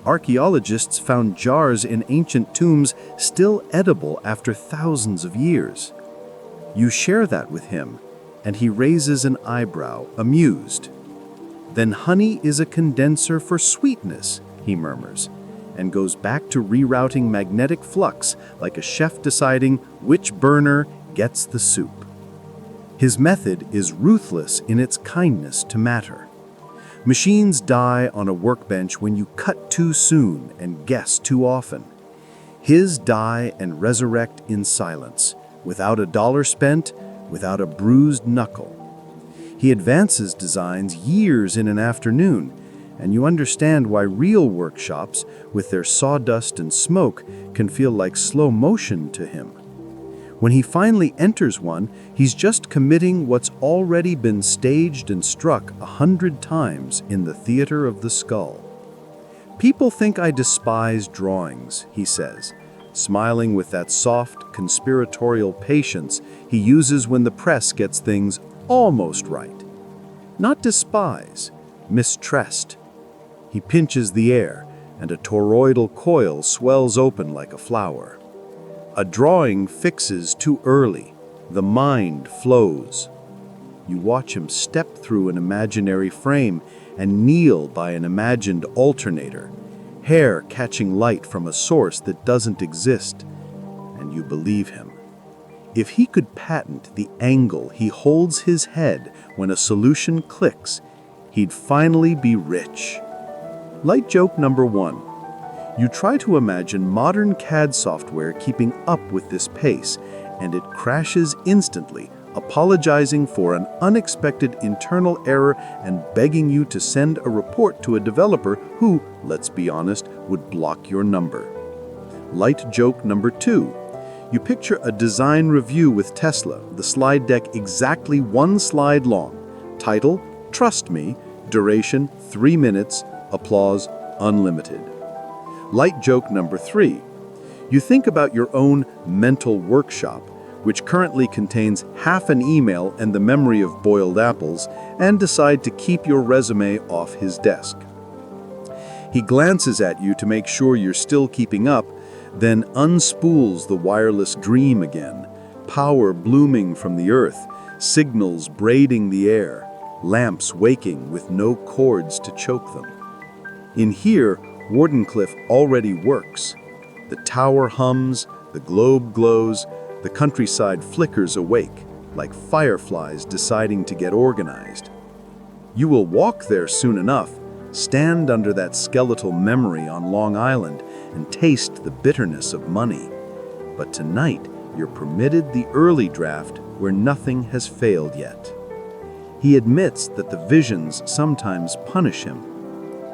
Archaeologists found jars in ancient tombs still edible after thousands of years. You share that with him, and he raises an eyebrow, amused. Then honey is a condenser for sweetness, he murmurs, and goes back to rerouting magnetic flux like a chef deciding which burner gets the soup. His method is ruthless in its kindness to matter. Machines die on a workbench when you cut too soon and guess too often. His die and resurrect in silence, without a dollar spent, without a bruised knuckle. He advances designs years in an afternoon, and you understand why real workshops, with their sawdust and smoke, can feel like slow motion to him. When he finally enters one, he's just committing what's already been staged and struck 100 times in the theater of the skull. People think I despise drawings, he says, smiling with that soft, conspiratorial patience he uses when the press gets things almost right. Not despise, mistrust. He pinches the air, and a toroidal coil swells open like a flower. A drawing fixes too early. The mind flows. You watch him step through an imaginary frame and kneel by an imagined alternator, hair catching light from a source that doesn't exist, and you believe him. If he could patent the angle he holds his head when a solution clicks, he'd finally be rich. Light joke number 1. You try to imagine modern CAD software keeping up with this pace, and it crashes instantly, apologizing for an unexpected internal error and begging you to send a report to a developer who, let's be honest, would block your number. Light joke number 2. You picture a design review with Tesla, the slide deck exactly 1 slide long. Title, Trust Me, duration 3 minutes, applause unlimited. Light joke number 3. You think about your own mental workshop, which currently contains half an email and the memory of boiled apples, and decide to keep your resume off his desk. He glances at you to make sure you're still keeping up, then unspools the wireless dream again, power blooming from the earth, signals braiding the air, lamps waking with no cords to choke them. In here, Wardenclyffe already works. The tower hums, the globe glows, the countryside flickers awake, like fireflies deciding to get organized. You will walk there soon enough, stand under that skeletal memory on Long Island, and taste the bitterness of money. But tonight, you're permitted the early draft where nothing has failed yet. He admits that the visions sometimes punish him.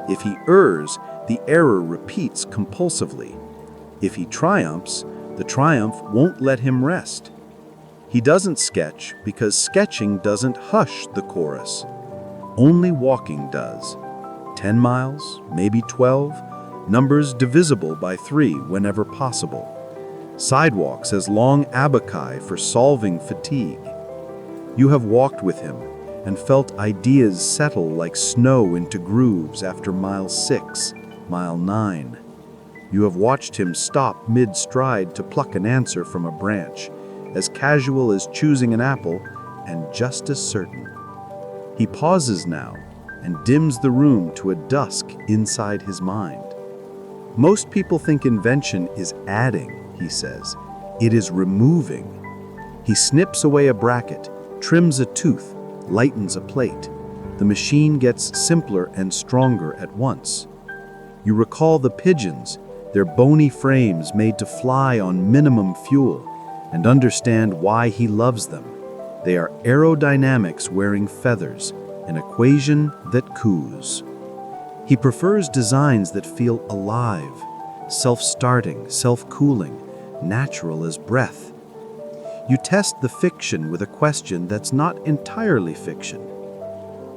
If he errs, the error repeats compulsively. If he triumphs, the triumph won't let him rest. He doesn't sketch because sketching doesn't hush the chorus. Only walking does. 10 miles, maybe 12, numbers divisible by 3 whenever possible. Sidewalks as long abaci for solving fatigue. You have walked with him and felt ideas settle like snow into grooves after mile 6, mile 9. You have watched him stop mid-stride to pluck an answer from a branch, as casual as choosing an apple and just as certain. He pauses now and dims the room to a dusk inside his mind. Most people think invention is adding, he says. It is removing. He snips away a bracket, trims a tooth, lightens a plate. The machine gets simpler and stronger at once. You recall the pigeons, their bony frames made to fly on minimum fuel, and understand why he loves them. They are aerodynamics wearing feathers, an equation that coos. He prefers designs that feel alive, self-starting, self-cooling, natural as breath. You test the fiction with a question that's not entirely fiction.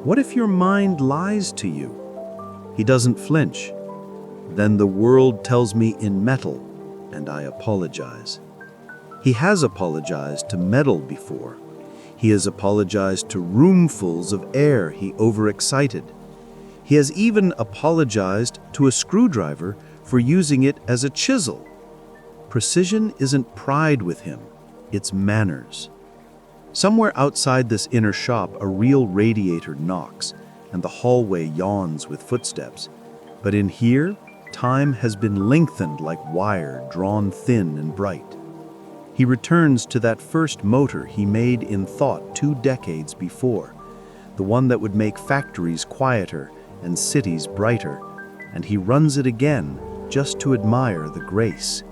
What if your mind lies to you? He doesn't flinch. Then the world tells me in metal, and I apologize. He has apologized to metal before. He has apologized to roomfuls of air he overexcited. He has even apologized to a screwdriver for using it as a chisel. Precision isn't pride with him, it's manners. Somewhere outside this inner shop, a real radiator knocks, and the hallway yawns with footsteps. But in here, time has been lengthened like wire drawn thin and bright. He returns to that first motor he made in thought 2 decades before, the one that would make factories quieter and cities brighter, and he runs it again just to admire the grace.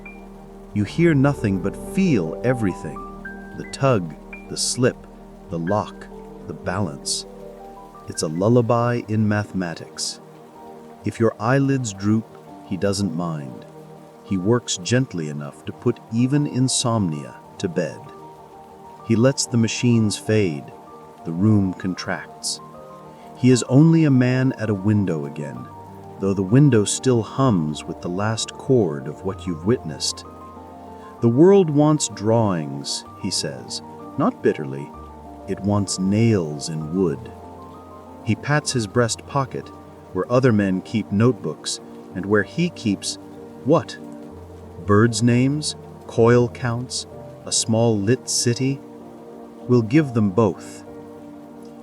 You hear nothing but feel everything, the tug, the slip, the lock, the balance. It's a lullaby in mathematics. If your eyelids droop, he doesn't mind. He works gently enough to put even insomnia to bed. He lets the machines fade, the room contracts. He is only a man at a window again, though the window still hums with the last chord of what you've witnessed. The world wants drawings, he says, not bitterly. It wants nails in wood. He pats his breast pocket, where other men keep notebooks, and where he keeps what? Birds' names, coil counts, a small lit city? We'll give them both.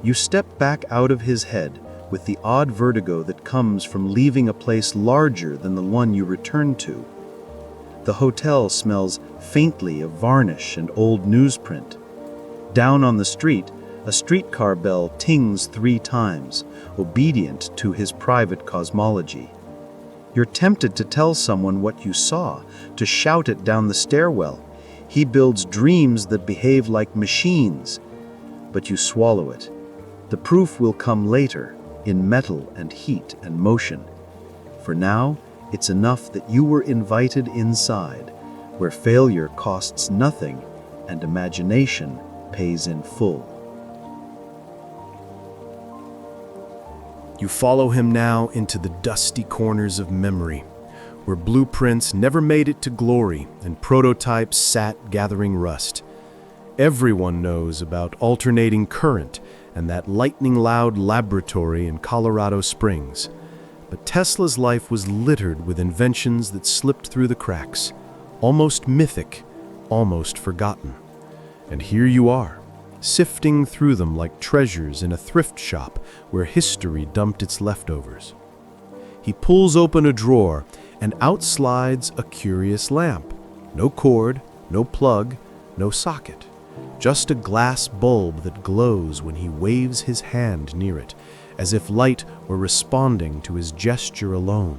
You step back out of his head with the odd vertigo that comes from leaving a place larger than the one you return to. The hotel smells faintly of varnish and old newsprint. Down on the street, a streetcar bell tings 3 times, obedient to his private cosmology. You're tempted to tell someone what you saw, to shout it down the stairwell. He builds dreams that behave like machines. But you swallow it. The proof will come later, in metal and heat and motion. For now, it's enough that you were invited inside, where failure costs nothing and imagination pays in full. You follow him now into the dusty corners of memory, where blueprints never made it to glory and prototypes sat gathering rust. Everyone knows about alternating current and that lightning-loud laboratory in Colorado Springs. But Tesla's life was littered with inventions that slipped through the cracks, almost mythic, almost forgotten. And here you are, sifting through them like treasures in a thrift shop where history dumped its leftovers. He pulls open a drawer, and out slides a curious lamp. No cord, no plug, no socket. Just a glass bulb that glows when he waves his hand near it, as if light were responding to his gesture alone.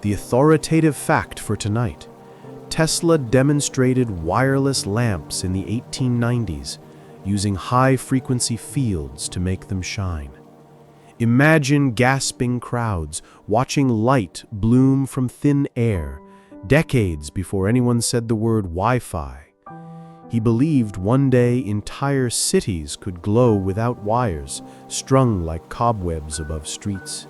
The authoritative fact for tonight: Tesla demonstrated wireless lamps in the 1890s, using high-frequency fields to make them shine. Imagine gasping crowds watching light bloom from thin air, decades before anyone said the word Wi-Fi. He believed one day entire cities could glow without wires, strung like cobwebs above streets.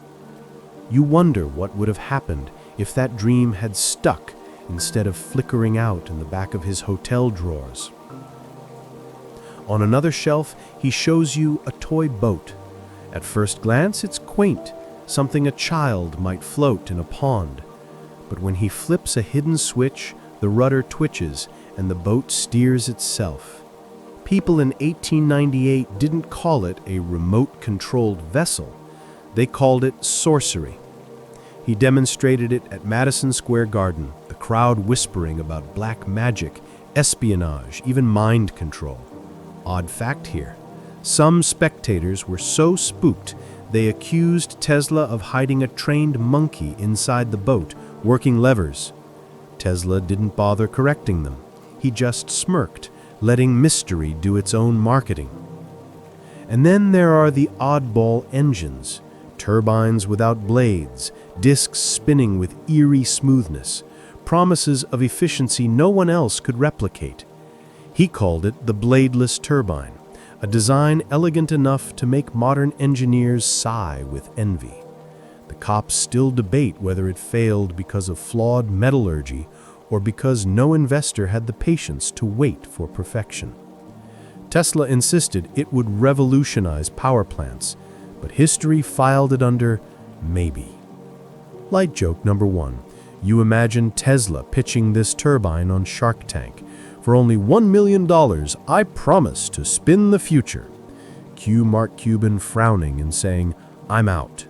You wonder what would have happened if that dream had stuck instead of flickering out in the back of his hotel drawers. On another shelf, he shows you a toy boat. At first glance, it's quaint, something a child might float in a pond. But when he flips a hidden switch, the rudder twitches and the boat steers itself. People in 1898 didn't call it a remote-controlled vessel. They called it sorcery. He demonstrated it at Madison Square Garden, the crowd whispering about black magic, espionage, even mind control. Odd fact here. Some spectators were so spooked they accused Tesla of hiding a trained monkey inside the boat, working levers. Tesla didn't bother correcting them. He just smirked, letting mystery do its own marketing. And then there are the oddball engines, turbines without blades, discs spinning with eerie smoothness, promises of efficiency no one else could replicate. He called it the bladeless turbine, a design elegant enough to make modern engineers sigh with envy. The cops still debate whether it failed because of flawed metallurgy or because no investor had the patience to wait for perfection. Tesla insisted it would revolutionize power plants, but history filed it under maybe. Light joke number 1. You imagine Tesla pitching this turbine on Shark Tank. For only $1 million, I promise to spin the future. Cue Mark Cuban frowning and saying, I'm out.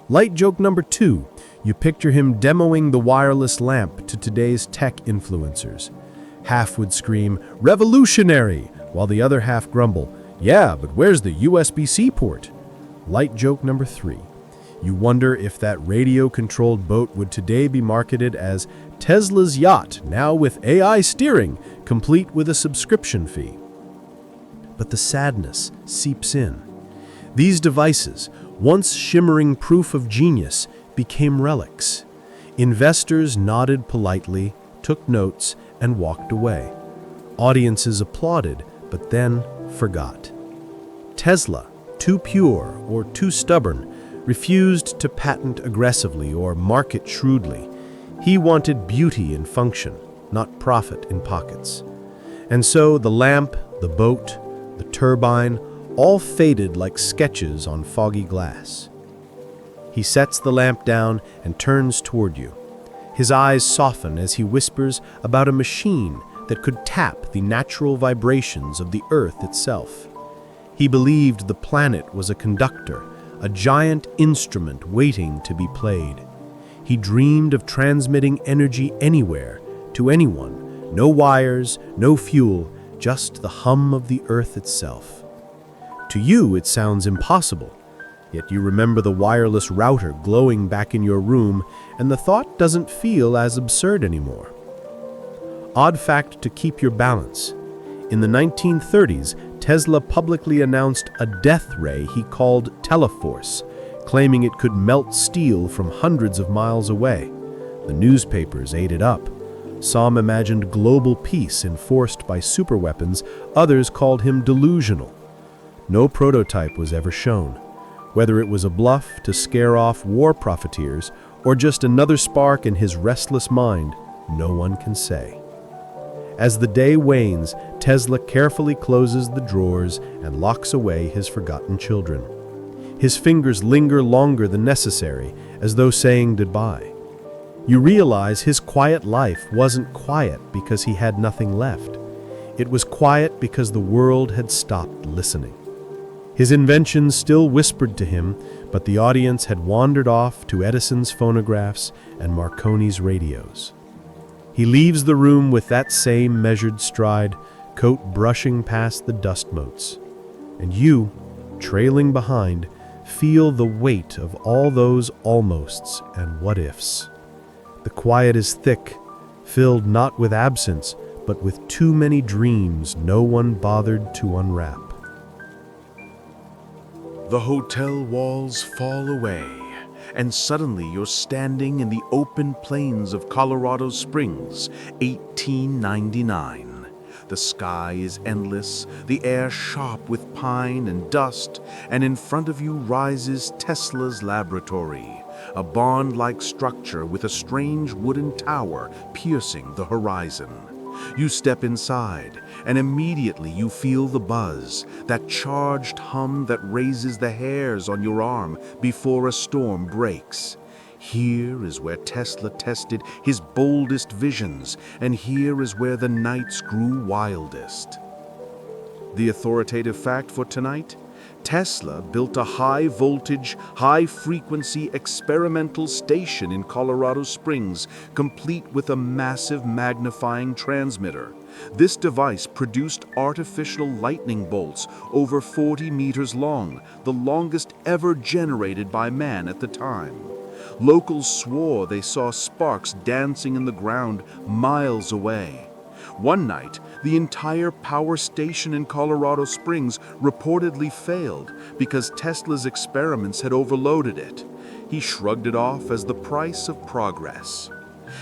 Light joke number 2. You picture him demoing the wireless lamp to today's tech influencers. Half would scream, revolutionary, while the other half grumble, yeah, but where's the USB-C port? Light joke number 3. You wonder if that radio-controlled boat would today be marketed as Tesla's yacht, now with AI steering, complete with a subscription fee. But the sadness seeps in. These devices, once shimmering proof of genius, became relics. Investors nodded politely, took notes, and walked away. Audiences applauded, but then forgot. Tesla, too pure or too stubborn, refused to patent aggressively or market shrewdly. He wanted beauty in function, not profit in pockets. And so the lamp, the boat, the turbine, all faded like sketches on foggy glass. He sets the lamp down and turns toward you. His eyes soften as he whispers about a machine that could tap the natural vibrations of the earth itself. He believed the planet was a conductor, a giant instrument waiting to be played. He dreamed of transmitting energy anywhere, to anyone. No wires, no fuel, just the hum of the earth itself. To you, it sounds impossible. Yet you remember the wireless router glowing back in your room, and the thought doesn't feel as absurd anymore. Odd fact to keep your balance. In the 1930s, Tesla publicly announced a death ray he called Teleforce, claiming it could melt steel from hundreds of miles away. The newspapers ate it up. Some imagined global peace enforced by superweapons, others called him delusional. No prototype was ever shown. Whether it was a bluff to scare off war profiteers or just another spark in his restless mind, no one can say. As the day wanes, Tesla carefully closes the drawers and locks away his forgotten children. His fingers linger longer than necessary, as though saying goodbye. You realize his quiet life wasn't quiet because he had nothing left. It was quiet because the world had stopped listening. His inventions still whispered to him, but the audience had wandered off to Edison's phonographs and Marconi's radios. He leaves the room with that same measured stride, coat brushing past the dust motes. And you, trailing behind, feel the weight of all those almosts and what-ifs. The quiet is thick, filled not with absence, but with too many dreams no one bothered to unwrap. The hotel walls fall away, and suddenly you're standing in the open plains of Colorado Springs, 1899. The sky is endless, the air sharp with pine and dust, and in front of you rises Tesla's laboratory, a barn-like structure with a strange wooden tower piercing the horizon. You step inside, and immediately you feel the buzz, that charged hum that raises the hairs on your arm before a storm breaks. Here is where Tesla tested his boldest visions, and here is where the nights grew wildest. The authoritative fact for tonight? Tesla built a high-voltage, high-frequency experimental station in Colorado Springs, complete with a massive magnifying transmitter. This device produced artificial lightning bolts over 40 meters long, the longest ever generated by man at the time. Locals swore they saw sparks dancing in the ground miles away. One night, the entire power station in Colorado Springs reportedly failed because Tesla's experiments had overloaded it. He shrugged it off as the price of progress.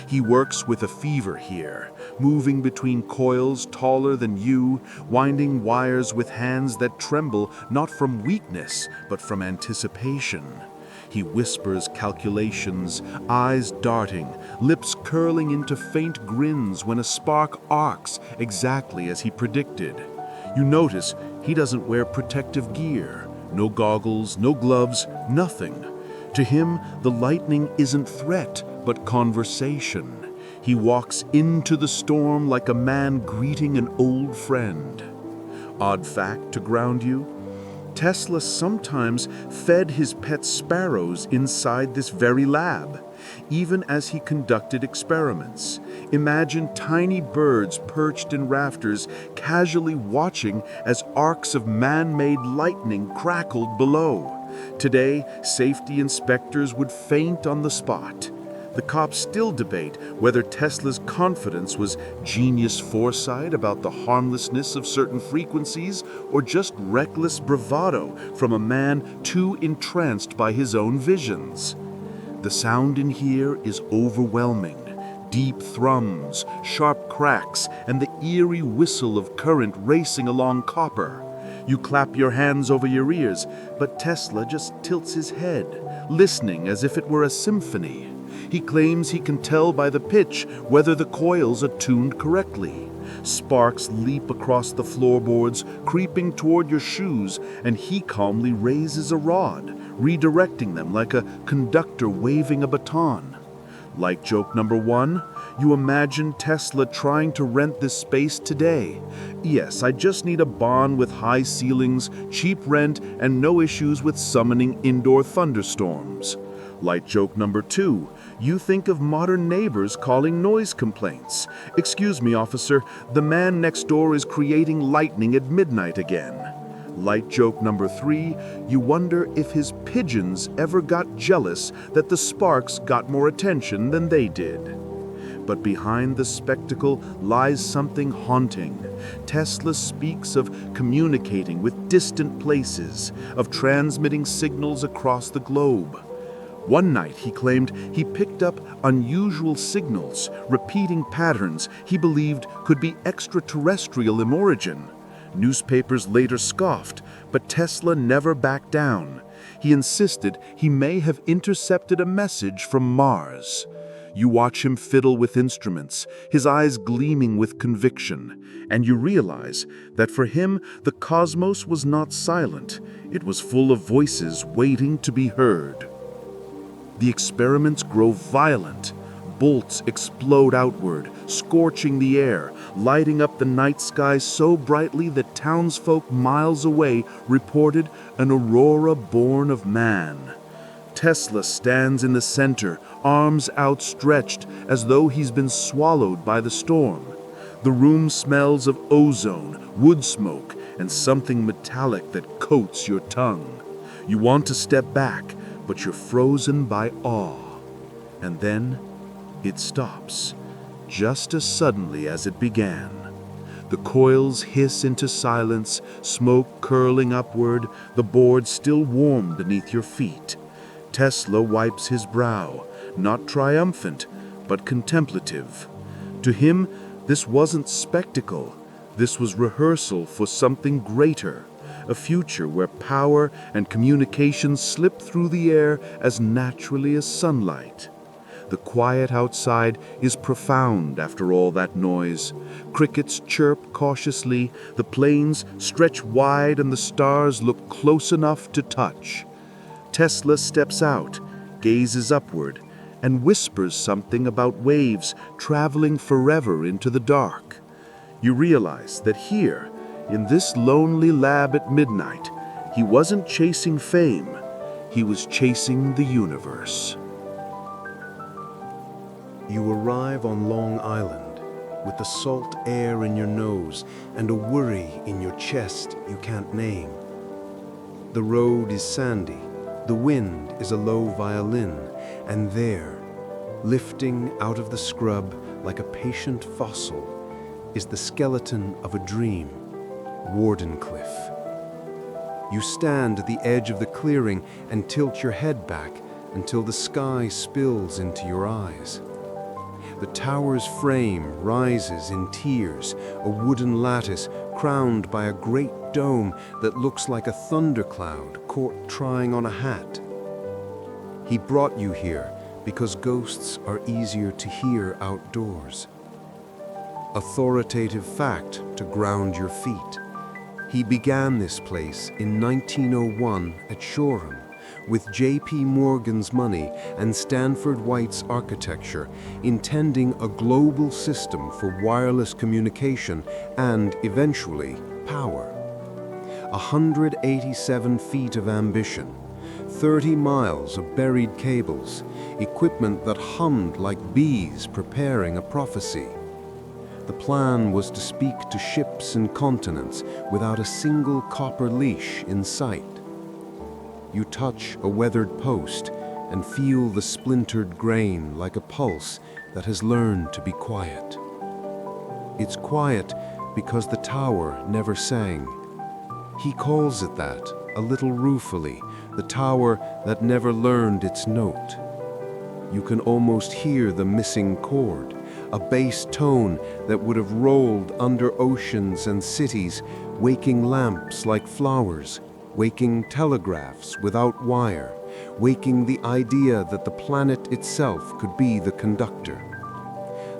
He works with a fever here, moving between coils taller than you, winding wires with hands that tremble not from weakness, but from anticipation. He whispers calculations, eyes darting, lips curling into faint grins when a spark arcs exactly as he predicted. You notice he doesn't wear protective gear, no goggles, no gloves, nothing. To him, the lightning isn't threat, but conversation. He walks into the storm like a man greeting an old friend. Odd fact to ground you: Tesla sometimes fed his pet sparrows inside this very lab, even as he conducted experiments. Imagine tiny birds perched in rafters, casually watching as arcs of man-made lightning crackled below. Today, safety inspectors would faint on the spot. The cops still debate whether Tesla's confidence was genius foresight about the harmlessness of certain frequencies or just reckless bravado from a man too entranced by his own visions. The sound in here is overwhelming. Deep thrums, sharp cracks, and the eerie whistle of current racing along copper. You clap your hands over your ears, but Tesla just tilts his head, listening as if it were a symphony. He claims he can tell by the pitch whether the coils are tuned correctly. Sparks leap across the floorboards, creeping toward your shoes, and he calmly raises a rod, redirecting them like a conductor waving a baton. Like joke number 1, you imagine Tesla trying to rent this space today. Yes, I just need a barn with high ceilings, cheap rent, and no issues with summoning indoor thunderstorms. Like joke number 2, you think of modern neighbors calling noise complaints. Excuse me, officer, the man next door is creating lightning at midnight again. Light joke number 3, you wonder if his pigeons ever got jealous that the sparks got more attention than they did. But behind the spectacle lies something haunting. Tesla speaks of communicating with distant places, of transmitting signals across the globe. One night he claimed he picked up unusual signals, repeating patterns he believed could be extraterrestrial in origin. Newspapers later scoffed, but Tesla never backed down. He insisted he may have intercepted a message from Mars. You watch him fiddle with instruments, his eyes gleaming with conviction, and you realize that for him the cosmos was not silent. It was full of voices waiting to be heard. The experiments grow violent. Bolts explode outward, scorching the air, lighting up the night sky so brightly that townsfolk miles away reported an aurora born of man. Tesla stands in the center, arms outstretched, as though he's been swallowed by the storm. The room smells of ozone, wood smoke, and something metallic that coats your tongue. You want to step back, but you're frozen by awe. And then it stops, just as suddenly as it began. The coils hiss into silence, smoke curling upward, the board still warm beneath your feet. Tesla wipes his brow, not triumphant, but contemplative. To him, this wasn't spectacle. This was rehearsal for something greater, a future where power and communication slip through the air as naturally as sunlight. The quiet outside is profound after all that noise. Crickets chirp cautiously, the plains stretch wide, and the stars look close enough to touch. Tesla steps out, gazes upward, and whispers something about waves traveling forever into the dark. You realize that here, in this lonely lab at midnight, He wasn't chasing fame, he was chasing the universe. You arrive on Long Island with the salt air in your nose and a worry in your chest you can't name. The road is sandy, the wind is a low violin, and there, lifting out of the scrub like a patient fossil, is the skeleton of a dream, Wardenclyffe. You stand at the edge of the clearing and tilt your head back until the sky spills into your eyes. The tower's frame rises in tiers, a wooden lattice crowned by a great dome that looks like a thundercloud caught trying on a hat. He brought you here because ghosts are easier to hear outdoors. Authoritative fact to ground your feet. He began this place in 1901 at Shoreham with J.P. Morgan's money and Stanford White's architecture, intending a global system for wireless communication and, eventually, power. 187 feet of ambition, 30 miles of buried cables, equipment that hummed like bees preparing a prophecy. The plan was to speak to ships and continents without a single copper leash in sight. You touch a weathered post and feel the splintered grain like a pulse that has learned to be quiet. It's quiet because the tower never sang. He calls it that, a little ruefully, the tower that never learned its note. You can almost hear the missing chord, a bass tone that would have rolled under oceans and cities, waking lamps like flowers, waking telegraphs without wire, waking the idea that the planet itself could be the conductor.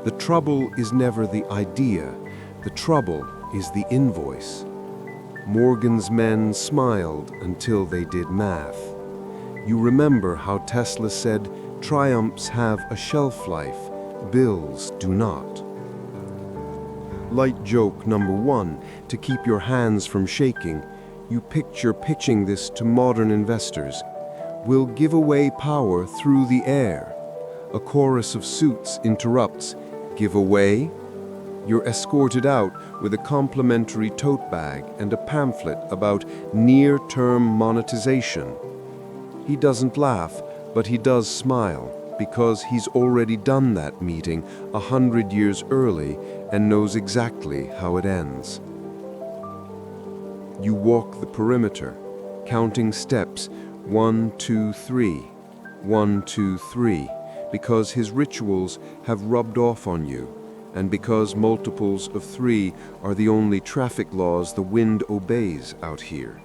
The trouble is never the idea, the trouble is the invoice. Morgan's men smiled until they did math. You remember how Tesla said, "Triumphs have a shelf life, bills do not." Light joke number one, to keep your hands from shaking, you picture pitching this to modern investors. We'll give away power through the air. A chorus of suits interrupts. Give away? You're escorted out with a complimentary tote bag and a pamphlet about near-term monetization. He doesn't laugh, but he does smile, because he's already done that meeting 100 years early and knows exactly how it ends. You walk the perimeter, counting steps 1, 2, 3, 1, 2, 3, because his rituals have rubbed off on you, and because multiples of 3 are the only traffic laws the wind obeys out here.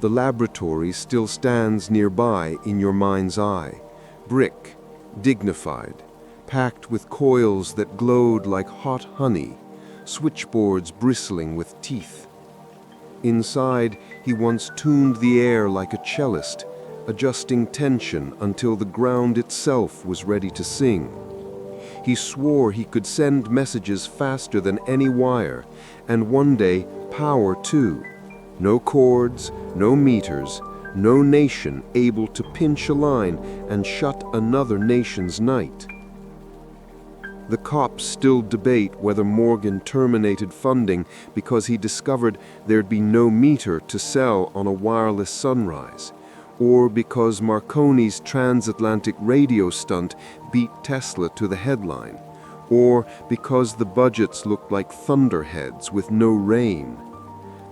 The laboratory still stands nearby in your mind's eye, brick, dignified, packed with coils that glowed like hot honey, switchboards bristling with teeth. Inside, he once tuned the air like a cellist, adjusting tension until the ground itself was ready to sing. He swore he could send messages faster than any wire, and one day, power too. No cords, no meters, no nation able to pinch a line and shut another nation's night. The cops still debate whether Morgan terminated funding because he discovered there'd be no meter to sell on a wireless sunrise, or because Marconi's transatlantic radio stunt beat Tesla to the headline, or because the budgets looked like thunderheads with no rain.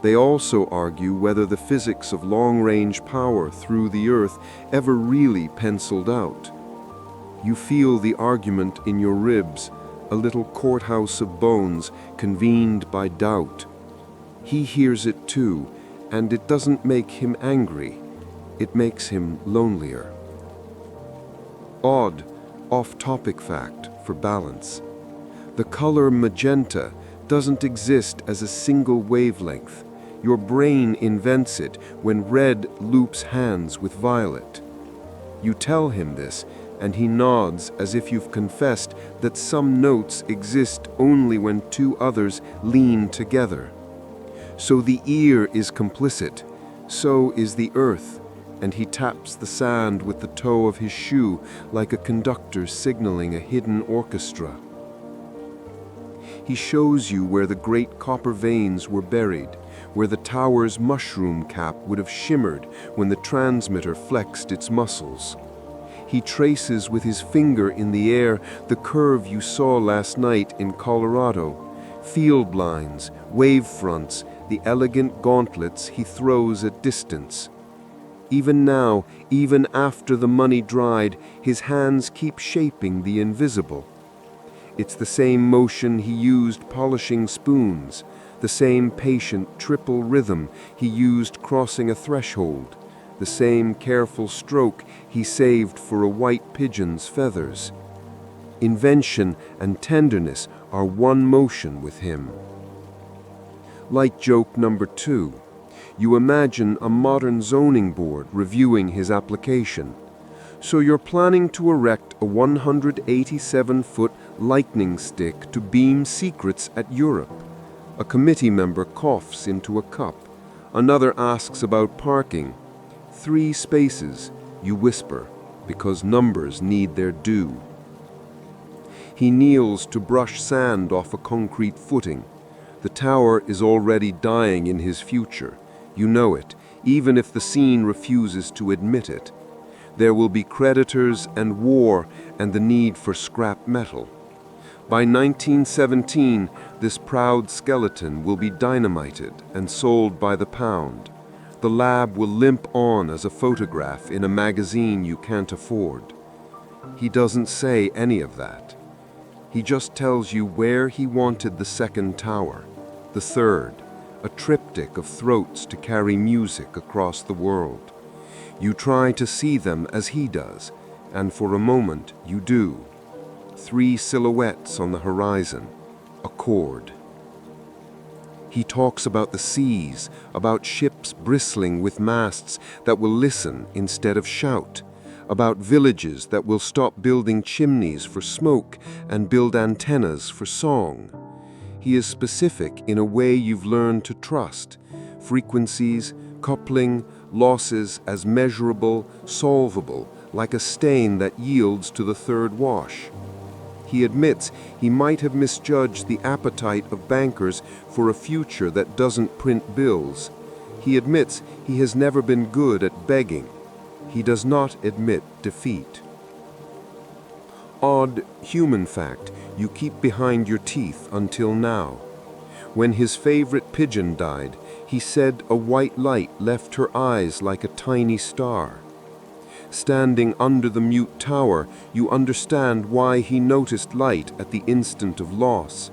They also argue whether the physics of long-range power through the Earth ever really penciled out. You feel the argument in your ribs, a little courthouse of bones convened by doubt. He hears it too, and it doesn't make him angry. It makes him lonelier. Odd, off-topic fact for balance. The color magenta doesn't exist as a single wavelength. Your brain invents it when red loops hands with violet. You tell him this, and he nods as if you've confessed that some notes exist only when two others lean together. So the ear is complicit, So is the earth, and he taps the sand with the toe of his shoe like a conductor signaling a hidden orchestra. He shows you where the great copper veins were buried, where the tower's mushroom cap would have shimmered when the transmitter flexed its muscles. He traces with his finger in the air the curve you saw last night in Colorado, field lines, wave fronts, the elegant gauntlets he throws at distance. Even now, even after the money dried, his hands keep shaping the invisible. It's the same motion he used polishing spoons, the same patient triple rhythm he used crossing a threshold, the same careful stroke he saved for a white pigeon's feathers. Invention and tenderness are one motion with him. Like joke number 2, you imagine a modern zoning board reviewing his application. So you're planning to erect a 187-foot lightning stick to beam secrets at Europe. A committee member coughs into a cup. Another asks about parking. 3 spaces, you whisper, because numbers need their due. He kneels to brush sand off a concrete footing. The tower is already dying in his future. You know it, even if the scene refuses to admit it. There will be creditors and war and the need for scrap metal. By 1917, this proud skeleton will be dynamited and sold by the pound. The lab will limp on as a photograph in a magazine you can't afford. He doesn't say any of that. He just tells you where he wanted the second tower, the third, a triptych of throats to carry music across the world. You try to see them as he does, and for a moment you do. 3 silhouettes on the horizon, a chord. He talks about the seas, about ships bristling with masts that will listen instead of shout, about villages that will stop building chimneys for smoke and build antennas for song. He is specific in a way you've learned to trust. Frequencies, coupling, losses as measurable, solvable, like a stain that yields to the third wash. He admits he might have misjudged the appetite of bankers for a future that doesn't print bills. He admits he has never been good at begging. He does not admit defeat. Odd human fact you keep behind your teeth until now. When his favorite pigeon died, he said a white light left her eyes like a tiny star. Standing under the mute tower, you understand why he noticed light at the instant of loss.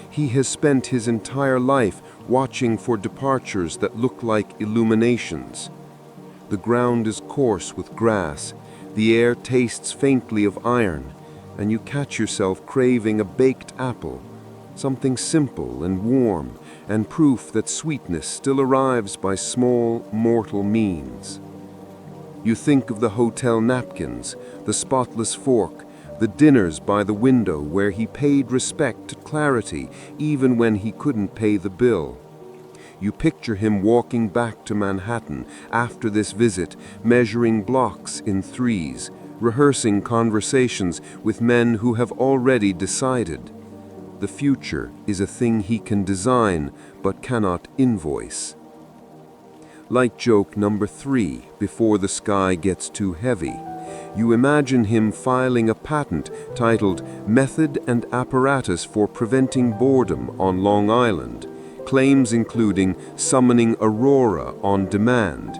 He has spent his entire life watching for departures that look like illuminations. The ground is coarse with grass, the air tastes faintly of iron, and you catch yourself craving a baked apple, something simple and warm, and proof that sweetness still arrives by small, mortal means. You think of the hotel napkins, the spotless fork, the dinners by the window where he paid respect to clarity even when he couldn't pay the bill. You picture him walking back to Manhattan after this visit, measuring blocks in threes, rehearsing conversations with men who have already decided. The future is a thing he can design but cannot invoice. Like joke number 3, before the sky gets too heavy, you imagine him filing a patent titled Method and Apparatus for Preventing Boredom on Long Island, claims including summoning aurora on demand.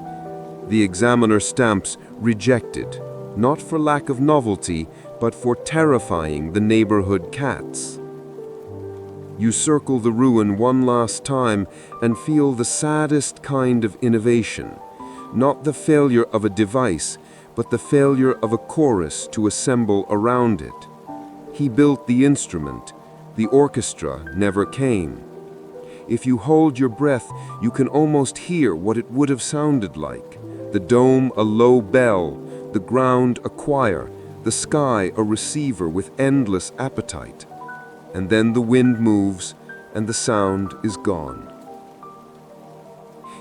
The examiner stamps rejected, not for lack of novelty, but for terrifying the neighborhood cats. You circle the ruin one last time and feel the saddest kind of innovation, not the failure of a device, but the failure of a chorus to assemble around it. He built the instrument, the orchestra never came. If you hold your breath, you can almost hear what it would have sounded like. The dome a low bell, the ground a choir, the sky a receiver with endless appetite. And then the wind moves, and the sound is gone.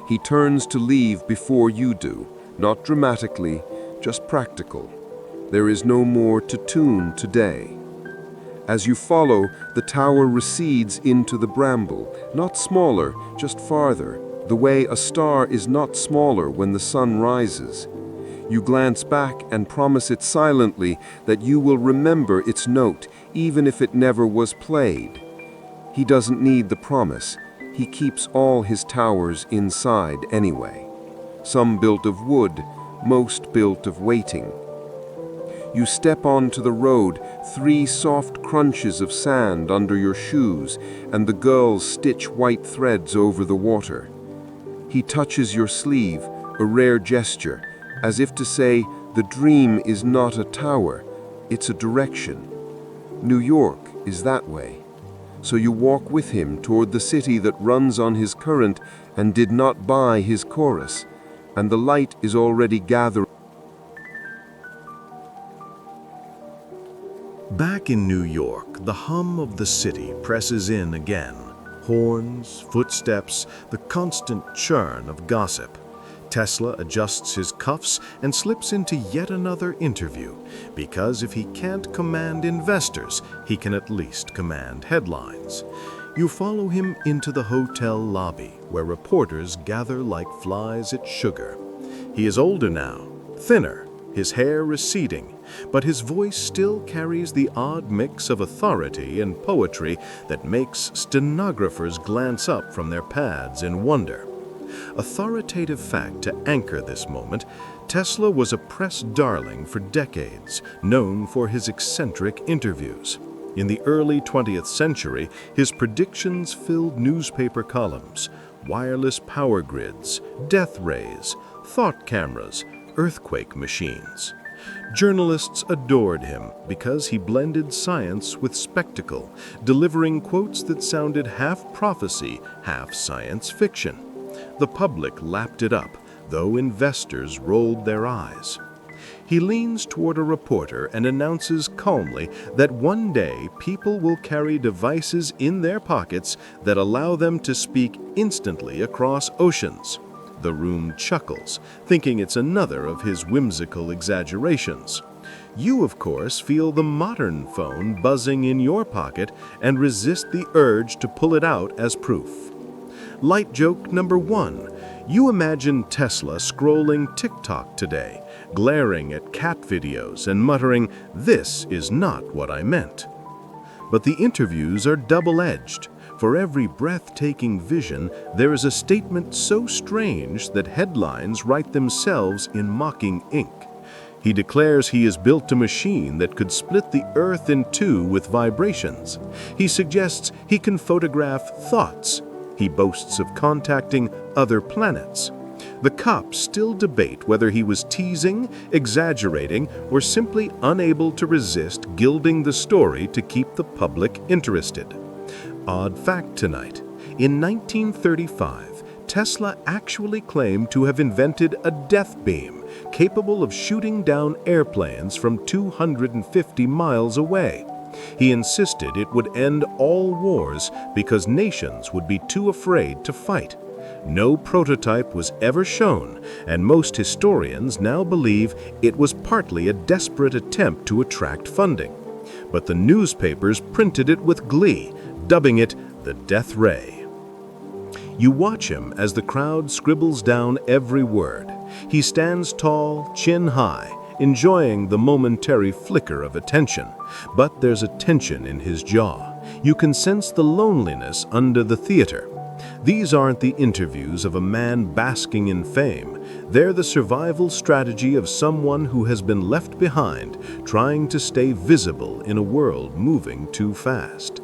He turns to leave before you do, not dramatically, just practical. There is no more to tune today. As you follow, the tower recedes into the bramble, not smaller, just farther, the way a star is not smaller when the sun rises. You glance back and promise it silently that you will remember its note, even if it never was played. He doesn't need the promise. He keeps all his towers inside anyway. Some built of wood, most built of waiting. You step onto the road, 3 soft crunches of sand under your shoes, and the girls stitch white threads over the water. He touches your sleeve, a rare gesture, as if to say, the dream is not a tower, it's a direction. New York is that way. So you walk with him toward the city that runs on his current and did not buy his chorus, and the light is already gathering. Back in New York, the hum of the city presses in again. Horns, footsteps, the constant churn of gossip. Tesla adjusts his cuffs and slips into yet another interview, because if he can't command investors, he can at least command headlines. You follow him into the hotel lobby, where reporters gather like flies at sugar. He is older now, thinner, his hair receding, but his voice still carries the odd mix of authority and poetry that makes stenographers glance up from their pads in wonder. Authoritative fact to anchor this moment, Tesla was a press darling for decades, known for his eccentric interviews. In the early 20th century, his predictions filled newspaper columns, wireless power grids, death rays, thought cameras, earthquake machines. Journalists adored him because he blended science with spectacle, delivering quotes that sounded half prophecy, half science fiction. The public lapped it up, though investors rolled their eyes. He leans toward a reporter and announces calmly that one day people will carry devices in their pockets that allow them to speak instantly across oceans. The room chuckles, thinking it's another of his whimsical exaggerations. You, of course, feel the modern phone buzzing in your pocket and resist the urge to pull it out as proof. Light joke number 1. You imagine Tesla scrolling TikTok today, glaring at cat videos and muttering, "This is not what I meant." But the interviews are double-edged. For every breathtaking vision, there is a statement so strange that headlines write themselves in mocking ink. He declares he has built a machine that could split the Earth in two with vibrations. He suggests he can photograph thoughts. He boasts of contacting other planets. The cops still debate whether he was teasing, exaggerating, or simply unable to resist gilding the story to keep the public interested. Odd fact tonight. In 1935, Tesla actually claimed to have invented a death beam capable of shooting down airplanes from 250 miles away. He insisted it would end all wars because nations would be too afraid to fight. No prototype was ever shown, and most historians now believe it was partly a desperate attempt to attract funding. But the newspapers printed it with glee, dubbing it the Death Ray. You watch him as the crowd scribbles down every word. He stands tall, chin high, enjoying the momentary flicker of attention, but there's a tension in his jaw. You can sense the loneliness under the theater. These aren't the interviews of a man basking in fame. They're the survival strategy of someone who has been left behind, trying to stay visible in a world moving too fast.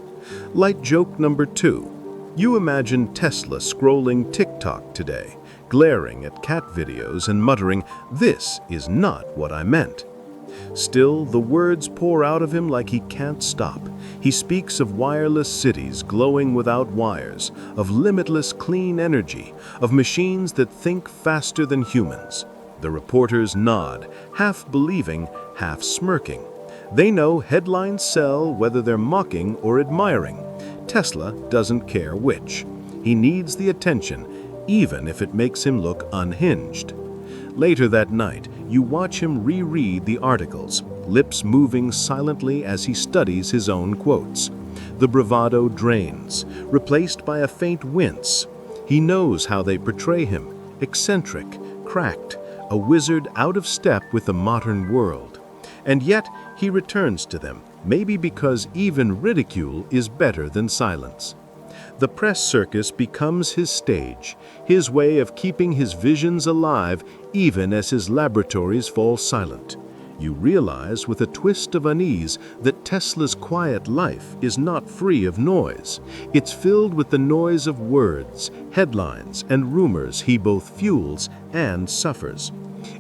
Light joke number 2. You imagine Tesla scrolling TikTok today, glaring at cat videos and muttering, "This is not what I meant." Still, the words pour out of him like he can't stop. He speaks of wireless cities glowing without wires, of limitless clean energy, of machines that think faster than humans. The reporters nod, half believing, half smirking. They know headlines sell whether they're mocking or admiring. Tesla doesn't care which. He needs the attention, even if it makes him look unhinged. Later that night, you watch him reread the articles, lips moving silently as he studies his own quotes. The bravado drains, replaced by a faint wince. He knows how they portray him, eccentric, cracked, a wizard out of step with the modern world. And yet, he returns to them, maybe because even ridicule is better than silence. The press circus becomes his stage, his way of keeping his visions alive even as his laboratories fall silent. You realize with a twist of unease that Tesla's quiet life is not free of noise. It's filled with the noise of words, headlines, and rumors he both fuels and suffers.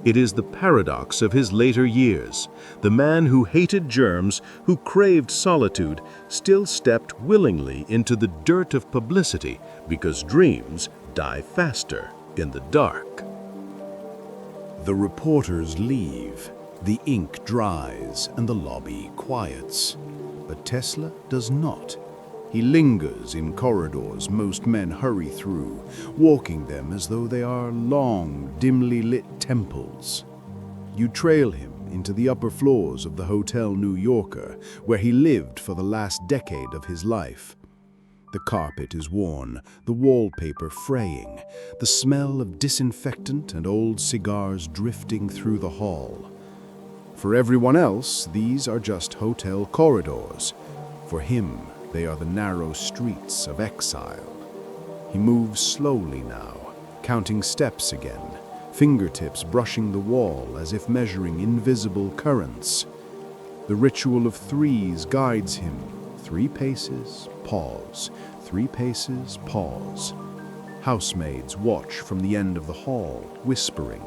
It is the paradox of his later years. The man who hated germs, who craved solitude, still stepped willingly into the dirt of publicity because dreams die faster in the dark. The reporters leave. The ink dries and the lobby quiets. But Tesla does not. He lingers in corridors most men hurry through, walking them as though they are long, dimly lit temples. You trail him into the upper floors of the Hotel New Yorker, where he lived for the last decade of his life. The carpet is worn, the wallpaper fraying, the smell of disinfectant and old cigars drifting through the hall. For everyone else, these are just hotel corridors. For him, they are the narrow streets of exile. He moves slowly now, counting steps again, fingertips brushing the wall as if measuring invisible currents. The ritual of threes guides him. 3 paces, pause. 3 paces, pause. Housemaids watch from the end of the hall, whispering.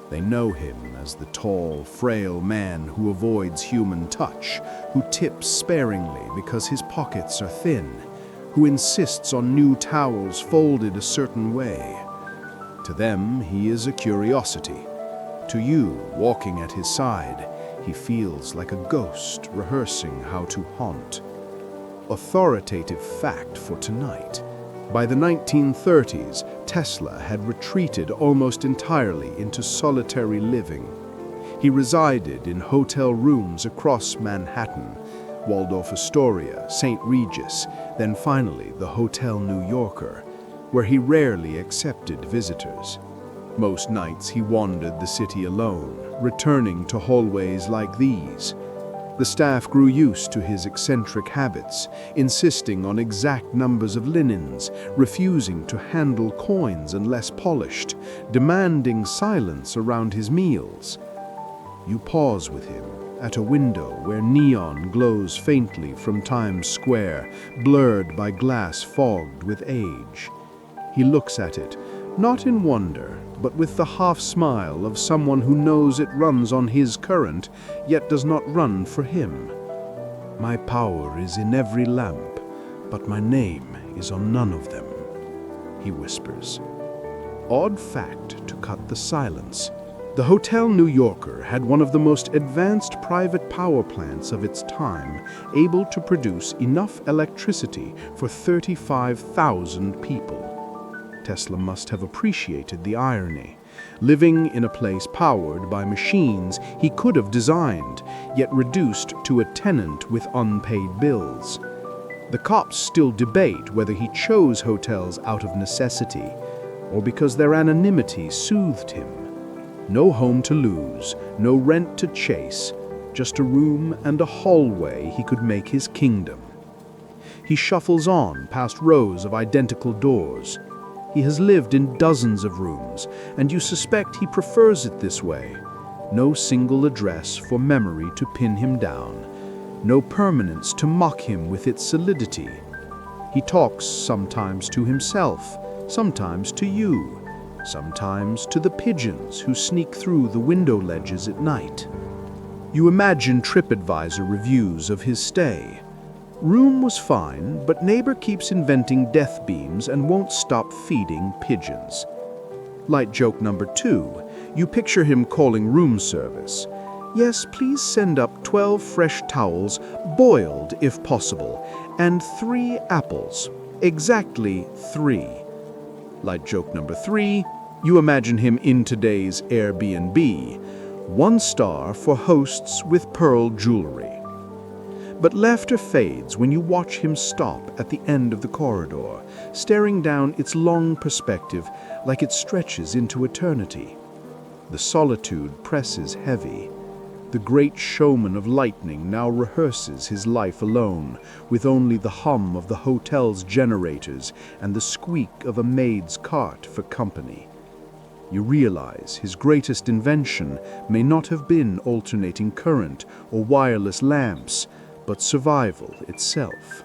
They know him as the tall, frail man who avoids human touch, who tips sparingly because his pockets are thin, who insists on new towels folded a certain way. To them, he is a curiosity. To you, walking at his side, he feels like a ghost rehearsing how to haunt. Authoritative fact for tonight. By the 1930s, Tesla had retreated almost entirely into solitary living. He resided in hotel rooms across Manhattan, Waldorf Astoria, St. Regis, then finally the Hotel New Yorker, where he rarely accepted visitors. Most nights he wandered the city alone, returning to hallways like these. The staff grew used to his eccentric habits, insisting on exact numbers of linens, refusing to handle coins unless polished, demanding silence around his meals. You pause with him at a window where neon glows faintly from Times Square, blurred by glass fogged with age. He looks at it, not in wonder, but with the half-smile of someone who knows it runs on his current, yet does not run for him. My power is in every lamp, but my name is on none of them, he whispers. Odd fact to cut the silence. The Hotel New Yorker had one of the most advanced private power plants of its time, able to produce enough electricity for 35,000 people. Tesla must have appreciated the irony. Living in a place powered by machines he could have designed, yet reduced to a tenant with unpaid bills. The cops still debate whether he chose hotels out of necessity, or because their anonymity soothed him. No home to lose, no rent to chase, just a room and a hallway he could make his kingdom. He shuffles on past rows of identical doors. He has lived in dozens of rooms, and you suspect he prefers it this way. No single address for memory to pin him down. No permanence to mock him with its solidity. He talks sometimes to himself, sometimes to you, sometimes to the pigeons who sneak through the window ledges at night. You imagine TripAdvisor reviews of his stay. Room was fine, but neighbor keeps inventing death beams and won't stop feeding pigeons. Light joke number 2, you picture him calling room service. Yes, please send up 12 fresh towels, boiled if possible, and 3 apples. Exactly 3. Light joke number 3, you imagine him in today's Airbnb. 1 star for hosts with pearl jewelry. But laughter fades when you watch him stop at the end of the corridor, staring down its long perspective like it stretches into eternity. The solitude presses heavy. The great showman of lightning now rehearses his life alone, with only the hum of the hotel's generators and the squeak of a maid's cart for company. You realize his greatest invention may not have been alternating current or wireless lamps, but survival itself.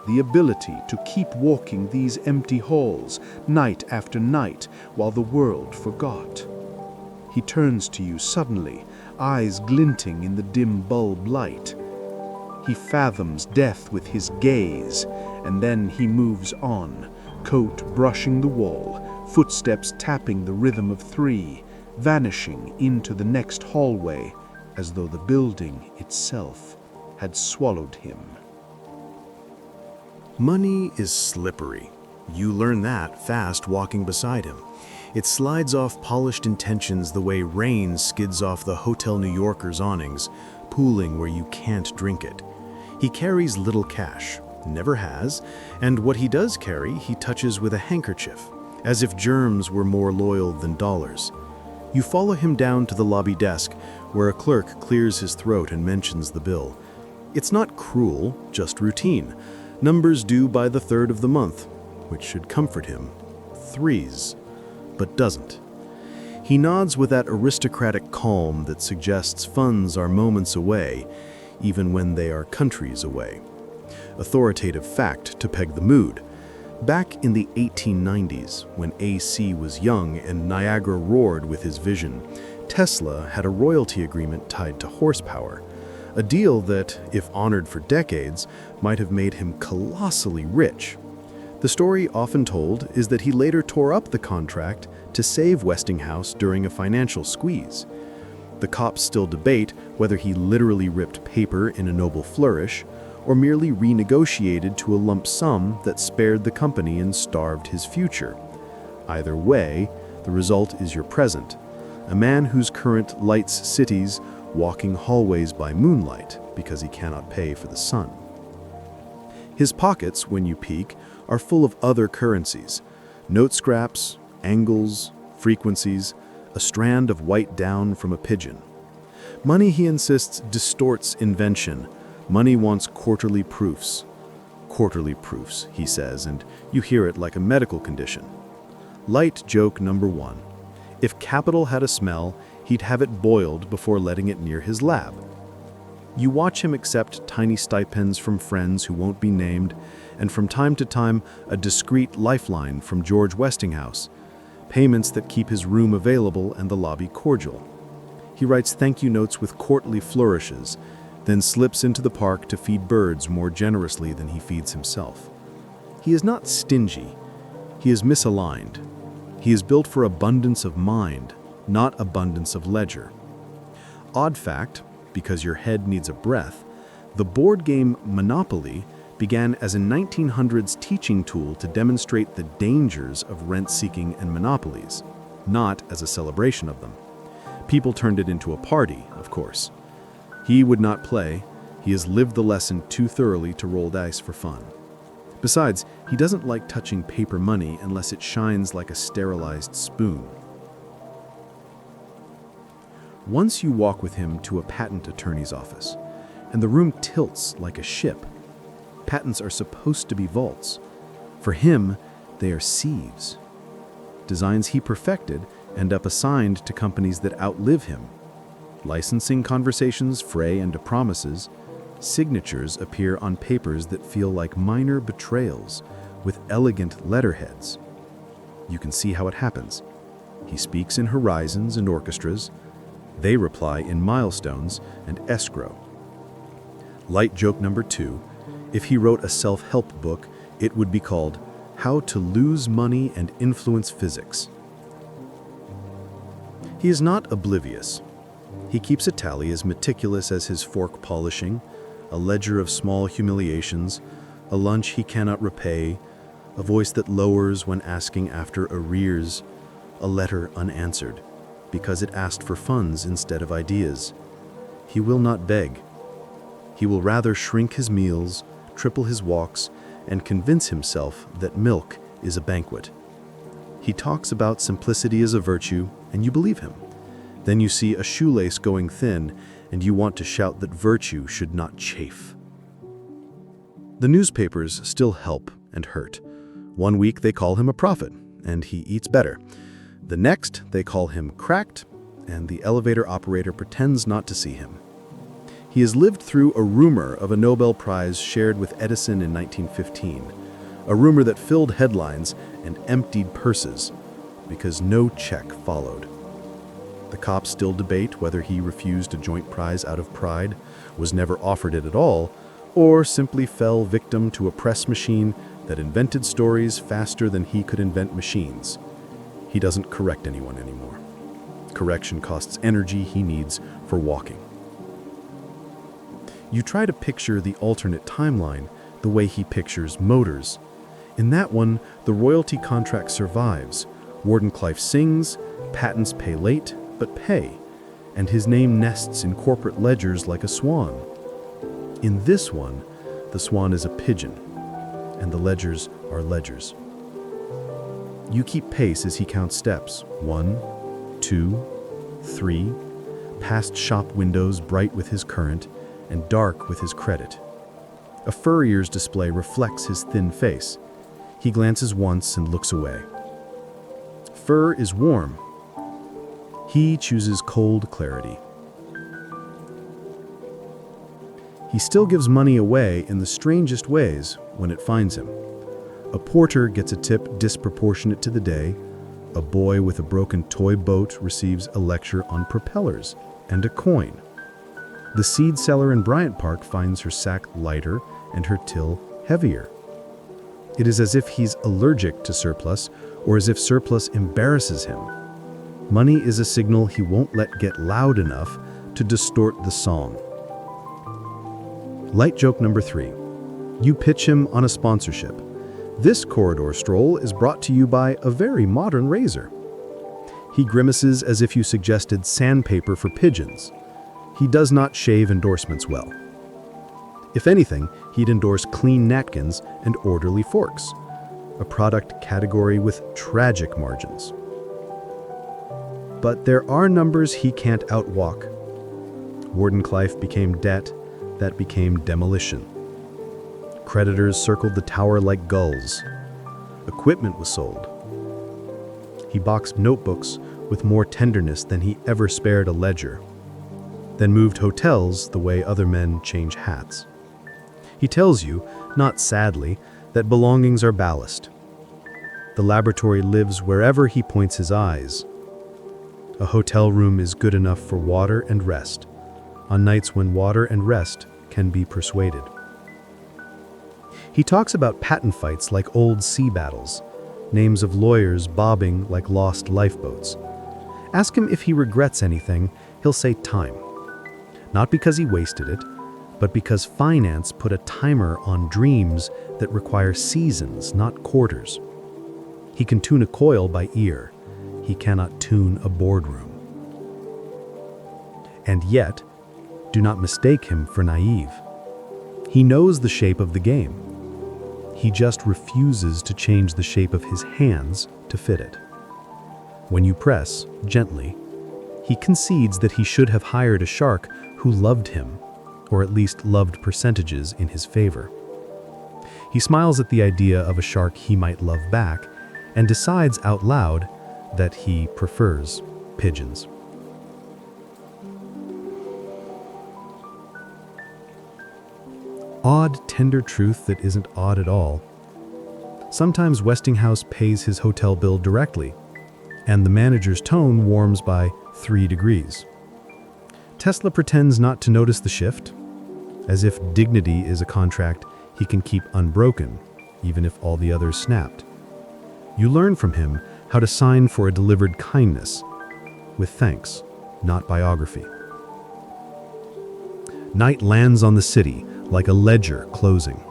The ability to keep walking these empty halls night after night while the world forgot. He turns to you suddenly, eyes glinting in the dim bulb light. He fathoms death with his gaze, and then he moves on, coat brushing the wall, footsteps tapping the rhythm of 3, vanishing into the next hallway as though the building itself had swallowed him. Money is slippery. You learn that fast walking beside him. It slides off polished intentions the way rain skids off the Hotel New Yorker's awnings, pooling where you can't drink it. He carries little cash, never has, and what he does carry he touches with a handkerchief, as if germs were more loyal than dollars. You follow him down to the lobby desk, where a clerk clears his throat and mentions the bill. It's not cruel, just routine. Numbers due by the 3rd of the month, which should comfort him. 3s, but doesn't. He nods with that aristocratic calm that suggests funds are moments away, even when they are countries away. Authoritative fact to peg the mood. Back in the 1890s, when AC was young and Niagara roared with his vision, Tesla had a royalty agreement tied to horsepower. A deal that, if honored for decades, might have made him colossally rich. The story often told is that he later tore up the contract to save Westinghouse during a financial squeeze. The cops still debate whether he literally ripped paper in a noble flourish, or merely renegotiated to a lump sum that spared the company and starved his future. Either way, the result is your present, a man whose current lights cities, walking hallways by moonlight because he cannot pay for the sun. His pockets, when you peek, are full of other currencies, note scraps, angles, frequencies, a strand of white down from a pigeon. Money, he insists, distorts invention. Money wants quarterly proofs. Quarterly proofs, he says, and you hear it like a medical condition. Light joke number 1. If capital had a smell, he'd have it boiled before letting it near his lab. You watch him accept tiny stipends from friends who won't be named, and from time to time a discreet lifeline from George Westinghouse, payments that keep his room available and the lobby cordial. He writes thank you notes with courtly flourishes, then slips into the park to feed birds more generously than he feeds himself. He is not stingy. He is misaligned. He is built for abundance of mind, not abundance of ledger. Odd fact, because your head needs a breath, the board game Monopoly began as a 1900s teaching tool to demonstrate the dangers of rent-seeking and monopolies, not as a celebration of them. People turned it into a party, of course. He would not play. He has lived the lesson too thoroughly to roll dice for fun. Besides, he doesn't like touching paper money unless it shines like a sterilized spoon. Once you walk with him to a patent attorney's office, and the room tilts like a ship. Patents are supposed to be vaults. For him, they are sieves. Designs he perfected end up assigned to companies that outlive him. Licensing conversations fray into promises. Signatures appear on papers that feel like minor betrayals with elegant letterheads. You can see how it happens. He speaks in horizons and orchestras. They reply in milestones and escrow. Light joke number 2. If he wrote a self-help book, it would be called How to Lose Money and Influence Physics. He is not oblivious. He keeps a tally as meticulous as his fork polishing, a ledger of small humiliations, a lunch he cannot repay, a voice that lowers when asking after arrears, a letter unanswered, because it asked for funds instead of ideas. He will not beg. He will rather shrink his meals, triple his walks, and convince himself that milk is a banquet. He talks about simplicity as a virtue, and you believe him. Then you see a shoelace going thin, and you want to shout that virtue should not chafe. The newspapers still help and hurt. One week they call him a prophet, and he eats better. The next they call him cracked, and the elevator operator pretends not to see him. He has lived through a rumor of a Nobel Prize shared with Edison in 1915, a rumor that filled headlines and emptied purses because no check followed. The cops still debate whether he refused a joint prize out of pride, was never offered it at all, or simply fell victim to a press machine that invented stories faster than he could invent machines. He doesn't correct anyone anymore. Correction costs energy he needs for walking. You try to picture the alternate timeline the way he pictures Motors. In that one, the royalty contract survives. Wardenclyffe sings, patents pay late, but pay, and his name nests in corporate ledgers like a swan. In this one, the swan is a pigeon, and the ledgers are ledgers. You keep pace as he counts steps. 1, 2, 3, past shop windows bright with his current and dark with his credit. A furrier's display reflects his thin face. He glances once and looks away. Fur is warm. He chooses cold clarity. He still gives money away in the strangest ways when it finds him. A porter gets a tip disproportionate to the day. A boy with a broken toy boat receives a lecture on propellers and a coin. The seed seller in Bryant Park finds her sack lighter and her till heavier. It is as if he's allergic to surplus, or as if surplus embarrasses him. Money is a signal he won't let get loud enough to distort the song. Light joke number 3. You pitch him on a sponsorship. This corridor stroll is brought to you by a very modern razor. He grimaces as if you suggested sandpaper for pigeons. He does not shave endorsements well. If anything, he'd endorse clean napkins and orderly forks, a product category with tragic margins. But there are numbers he can't outwalk. Wardenclyffe became debt, that became demolition. Creditors circled the tower like gulls. Equipment was sold. He boxed notebooks with more tenderness than he ever spared a ledger, then moved hotels the way other men change hats. He tells you, not sadly, that belongings are ballast. The laboratory lives wherever he points his eyes. A hotel room is good enough for water and rest, on nights when water and rest can be persuaded. He talks about patent fights like old sea battles, names of lawyers bobbing like lost lifeboats. Ask him if he regrets anything, he'll say time. Not because he wasted it, but because finance put a timer on dreams that require seasons, not quarters. He can tune a coil by ear. He cannot tune a boardroom. And yet, do not mistake him for naive. He knows the shape of the game. He just refuses to change the shape of his hands to fit it. When you press, gently, he concedes that he should have hired a shark who loved him, or at least loved percentages in his favor. He smiles at the idea of a shark he might love back, and decides out loud that he prefers pigeons. Odd, tender truth that isn't odd at all. Sometimes Westinghouse pays his hotel bill directly, and the manager's tone warms by 3 degrees. Tesla pretends not to notice the shift, as if dignity is a contract he can keep unbroken, even if all the others snapped. You learn from him how to sign for a delivered kindness, with thanks, not biography. Night lands on the city like a ledger closing.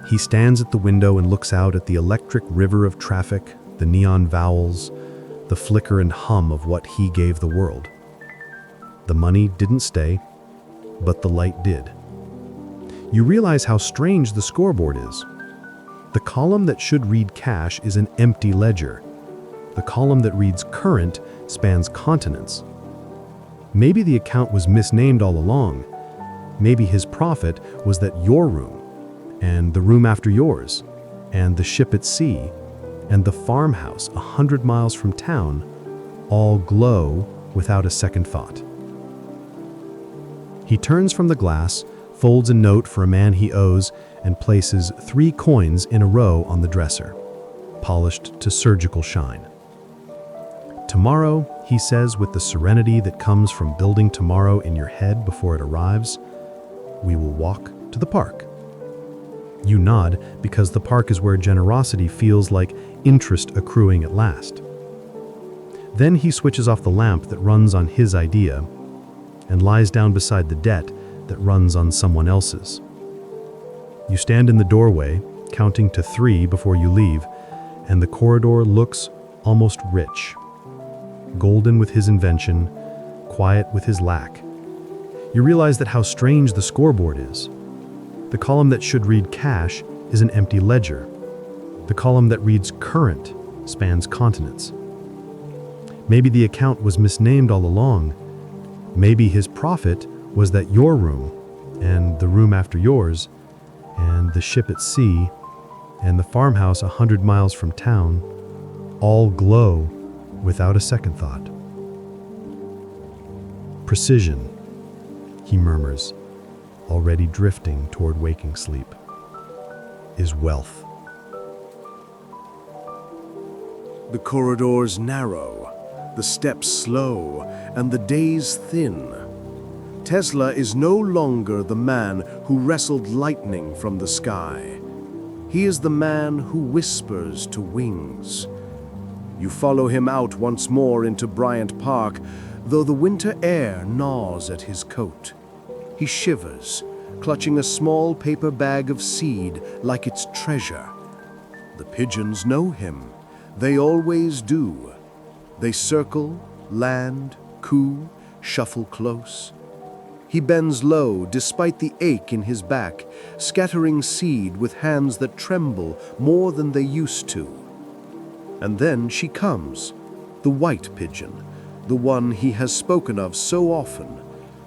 He stands at the window and looks out at the electric river of traffic, the neon vowels, the flicker and hum of what he gave the world. The money didn't stay, but the light did. You realize how strange the scoreboard is. The column that should read cash is an empty ledger. The column that reads current spans continents. Maybe the account was misnamed all along. Maybe his profit was that your room, and the room after yours, and the ship at sea, and the farmhouse 100 miles from town all glow without a second thought. He turns from the glass, folds a note for a man he owes, and places 3 coins in a row on the dresser, polished to surgical shine. Tomorrow, he says with the serenity that comes from building tomorrow in your head before it arrives, we will walk to the park. You nod because the park is where generosity feels like interest accruing at last. Then he switches off the lamp that runs on his idea and lies down beside the debt that runs on someone else's. You stand in the doorway, counting to 3 before you leave, and the corridor looks almost rich. Golden with his invention, quiet with his lack. You realize that how strange the scoreboard is. The column that should read cash is an empty ledger. The column that reads current spans continents. Maybe the account was misnamed all along. Maybe his profit was that your room, and the room after yours, and the ship at sea, and the farmhouse 100 miles from town, all glow without a second thought. Precision, he murmurs, already drifting toward waking sleep, is wealth. The corridors narrow, the steps slow, and the days thin. Tesla is no longer the man who wrestled lightning from the sky. He is the man who whispers to wings. You follow him out once more into Bryant Park, though the winter air gnaws at his coat. He shivers, clutching a small paper bag of seed like it's treasure. The pigeons know him. They always do. They circle, land, coo, shuffle close. He bends low despite the ache in his back, scattering seed with hands that tremble more than they used to. And then she comes, the white pigeon, the one he has spoken of so often,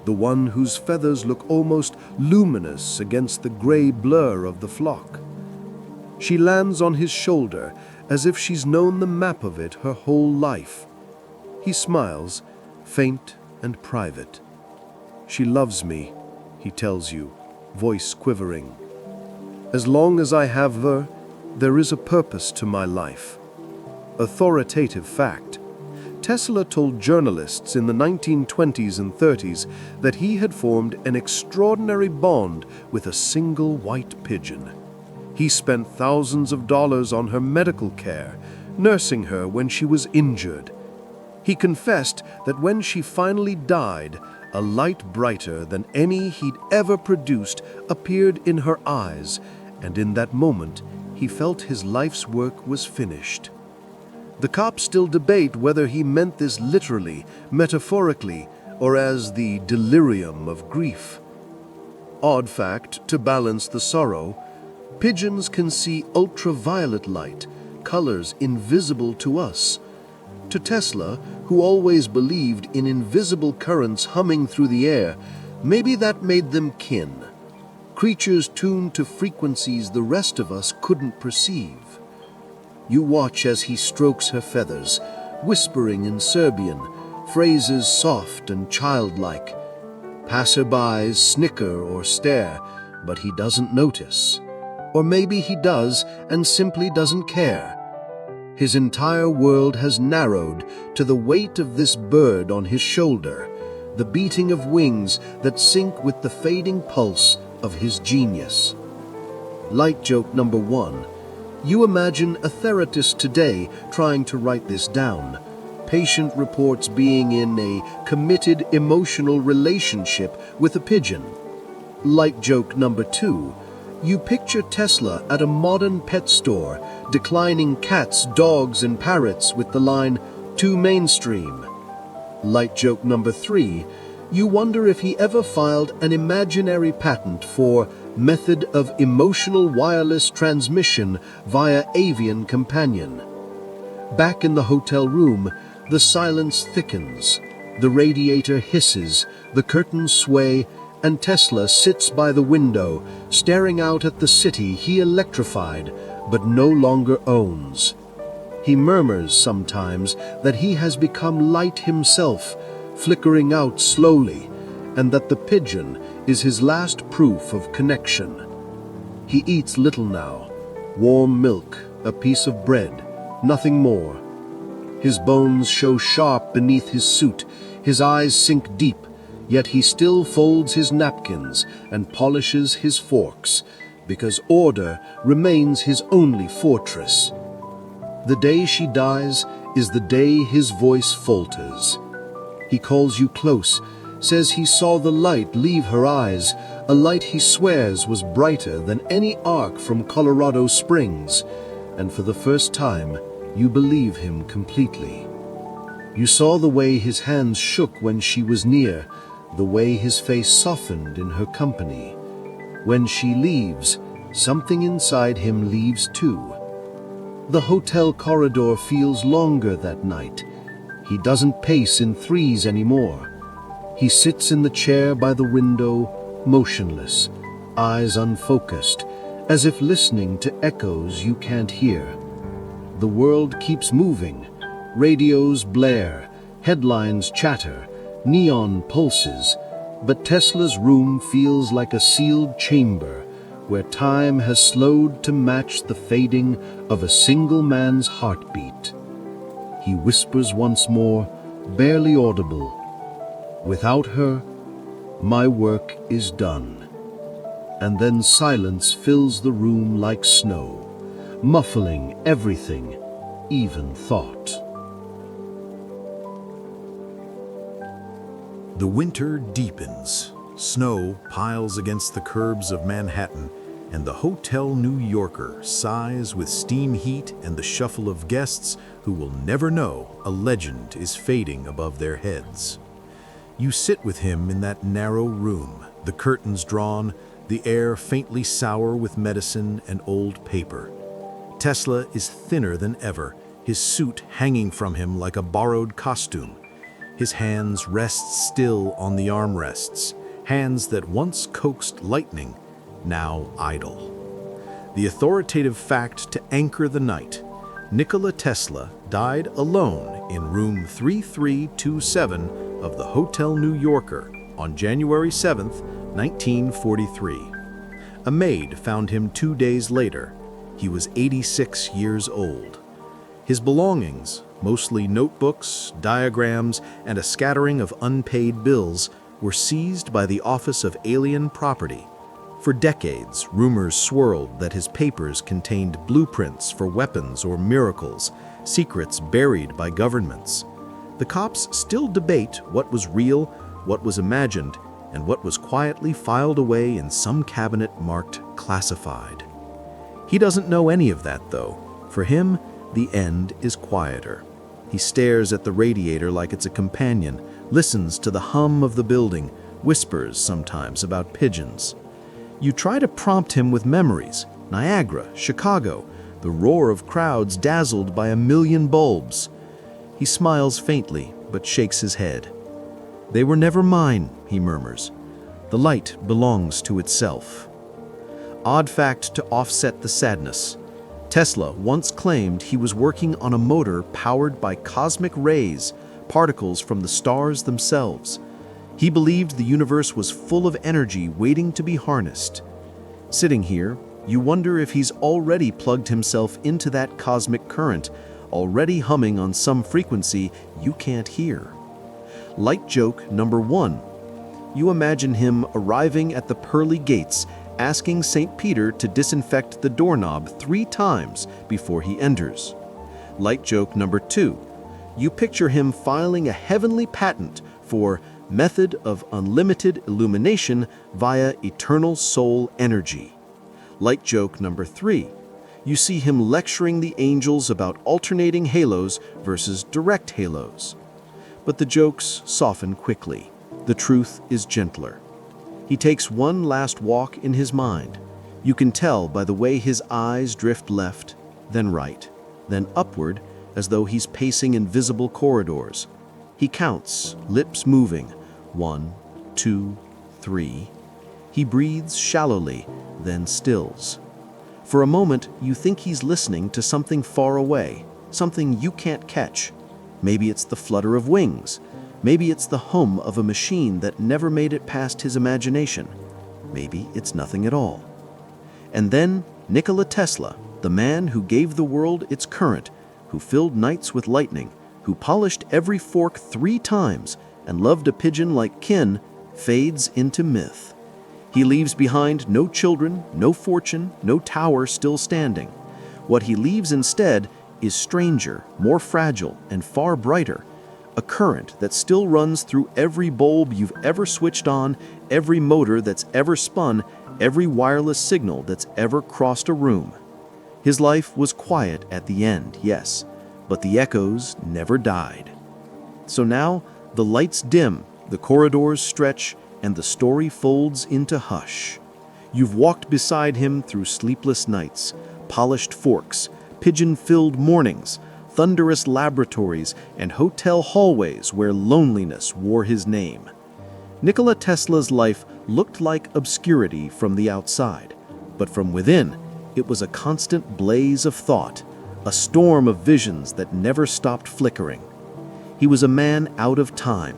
the one whose feathers look almost luminous against the gray blur of the flock. She lands on his shoulder as if she's known the map of it her whole life. He smiles, faint and private. She loves me, he tells you, voice quivering. As long as I have her, there is a purpose to my life. Authoritative fact. Tesla told journalists in the 1920s and 30s that he had formed an extraordinary bond with a single white pigeon. He spent thousands of dollars on her medical care, nursing her when she was injured. He confessed that when she finally died, a light brighter than any he'd ever produced appeared in her eyes, and in that moment, he felt his life's work was finished. The cops still debate whether he meant this literally, metaphorically, or as the delirium of grief. Odd fact, to balance the sorrow, pigeons can see ultraviolet light, colors invisible to us. To Tesla, who always believed in invisible currents humming through the air, maybe that made them kin. Creatures tuned to frequencies the rest of us couldn't perceive. You watch as he strokes her feathers, whispering in Serbian, phrases soft and childlike. Passerbys snicker or stare, but he doesn't notice. Or maybe he does and simply doesn't care. His entire world has narrowed to the weight of this bird on his shoulder, the beating of wings that sync with the fading pulse of his genius. Light joke number 1. You imagine a therapist today trying to write this down. Patient reports being in a committed emotional relationship with a pigeon. Light joke number 2. You picture Tesla at a modern pet store, declining cats, dogs, and parrots with the line, "Too mainstream." Light joke number 3, you wonder if he ever filed an imaginary patent for method of emotional wireless transmission via avian companion. Back in the hotel room, the silence thickens. The radiator hisses, the curtains sway, and Tesla sits by the window, staring out at the city he electrified but no longer owns. He murmurs sometimes that he has become light himself, flickering out slowly, and that the pigeon is his last proof of connection. He eats little now, warm milk, a piece of bread, nothing more. His bones show sharp beneath his suit, his eyes sink deep, yet he still folds his napkins and polishes his forks, because order remains his only fortress. The day she dies is the day his voice falters. He calls you close, says he saw the light leave her eyes, a light he swears was brighter than any arc from Colorado Springs, and for the first time, you believe him completely. You saw the way his hands shook when she was near, the way his face softened in her company. When she leaves, something inside him leaves too. The hotel corridor feels longer that night. He doesn't pace in threes anymore. He sits in the chair by the window, motionless, eyes unfocused, as if listening to echoes you can't hear. The world keeps moving. Radios blare, headlines chatter, neon pulses, but Tesla's room feels like a sealed chamber where time has slowed to match the fading of a single man's heartbeat. He whispers once more, barely audible, "Without her, my work is done." And then silence fills the room like snow, muffling everything, even thought. The winter deepens. Snow piles against the curbs of Manhattan, and the Hotel New Yorker sighs with steam heat and the shuffle of guests who will never know a legend is fading above their heads. You sit with him in that narrow room, the curtains drawn, the air faintly sour with medicine and old paper. Tesla is thinner than ever, his suit hanging from him like a borrowed costume. His hands rest still on the armrests, hands that once coaxed lightning, now idle. The authoritative fact to anchor the night: Nikola Tesla died alone in room 3327 of the Hotel New Yorker on January 7, 1943. A maid found him 2 days later. He was 86 years old. His belongings, mostly notebooks, diagrams, and a scattering of unpaid bills, were seized by the Office of Alien Property. For decades, rumors swirled that his papers contained blueprints for weapons or miracles, secrets buried by governments. The cops still debate what was real, what was imagined, and what was quietly filed away in some cabinet marked classified. He doesn't know any of that, though. For him, the end is quieter. He stares at the radiator like it's a companion, listens to the hum of the building, whispers sometimes about pigeons. You try to prompt him with memories: Niagara, Chicago, the roar of crowds dazzled by 1,000,000 bulbs. He smiles faintly, but shakes his head. "They were never mine," he murmurs. "The light belongs to itself." Odd fact to offset the sadness: Tesla once claimed he was working on a motor powered by cosmic rays, particles from the stars themselves. He believed the universe was full of energy waiting to be harnessed. Sitting here, you wonder if he's already plugged himself into that cosmic current, already humming on some frequency you can't hear. Light joke number 1. You imagine him arriving at the pearly gates, asking St. Peter to disinfect the doorknob 3 times before he enters. Light joke number 2. You picture him filing a heavenly patent for method of unlimited illumination via eternal soul energy. Light joke number 3. You see him lecturing the angels about alternating halos versus direct halos. But the jokes soften quickly. The truth is gentler. He takes one last walk in his mind. You can tell by the way his eyes drift left, then right, then upward, as though he's pacing invisible corridors. He counts, lips moving. 1, 2, 3. He breathes shallowly, then stills. For a moment, you think he's listening to something far away, something you can't catch. Maybe it's the flutter of wings. Maybe it's the hum of a machine that never made it past his imagination. Maybe it's nothing at all. And then Nikola Tesla, the man who gave the world its current, who filled nights with lightning, who polished every fork 3 times and loved a pigeon like kin, fades into myth. He leaves behind no children, no fortune, no tower still standing. What he leaves instead is stranger, more fragile, and far brighter. A current that still runs through every bulb you've ever switched on, every motor that's ever spun, every wireless signal that's ever crossed a room. His life was quiet at the end, yes, but the echoes never died. So now, the lights dim, the corridors stretch, and the story folds into hush. You've walked beside him through sleepless nights, polished forks, pigeon-filled mornings, thunderous laboratories, and hotel hallways where loneliness wore his name. Nikola Tesla's life looked like obscurity from the outside, but from within, it was a constant blaze of thought, a storm of visions that never stopped flickering. He was a man out of time,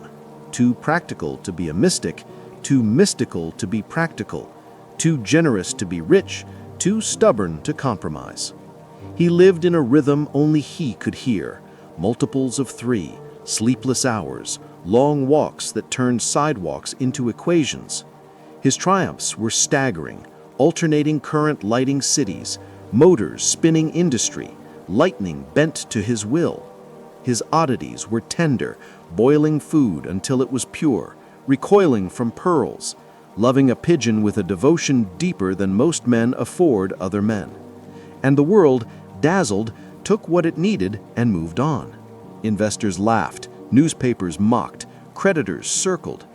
too practical to be a mystic, too mystical to be practical, too generous to be rich, too stubborn to compromise. He lived in a rhythm only he could hear, multiples of 3, sleepless hours, long walks that turned sidewalks into equations. His triumphs were staggering, alternating current lighting cities, motors spinning industry, lightning bent to his will. His oddities were tender, boiling food until it was pure, recoiling from pearls, loving a pigeon with a devotion deeper than most men afford other men. And the world, dazzled, took what it needed and moved on. Investors laughed, newspapers mocked, creditors circled.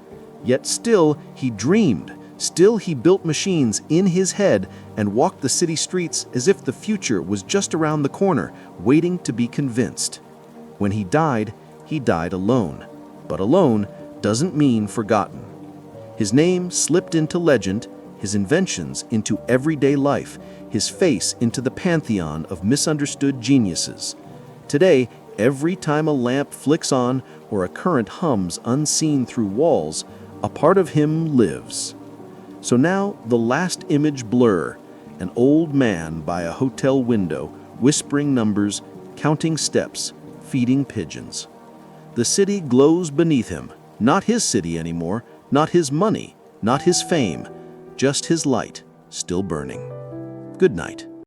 Yet still he dreamed, still he built machines in his head and walked the city streets as if the future was just around the corner, waiting to be convinced. When he died alone. But alone doesn't mean forgotten. His name slipped into legend, his inventions into everyday life, his face into the pantheon of misunderstood geniuses. Today, every time a lamp flicks on or a current hums unseen through walls, a part of him lives. So now the last image blur, an old man by a hotel window, whispering numbers, counting steps, feeding pigeons. The city glows beneath him, not his city anymore, not his money, not his fame, just his light still burning. Good night.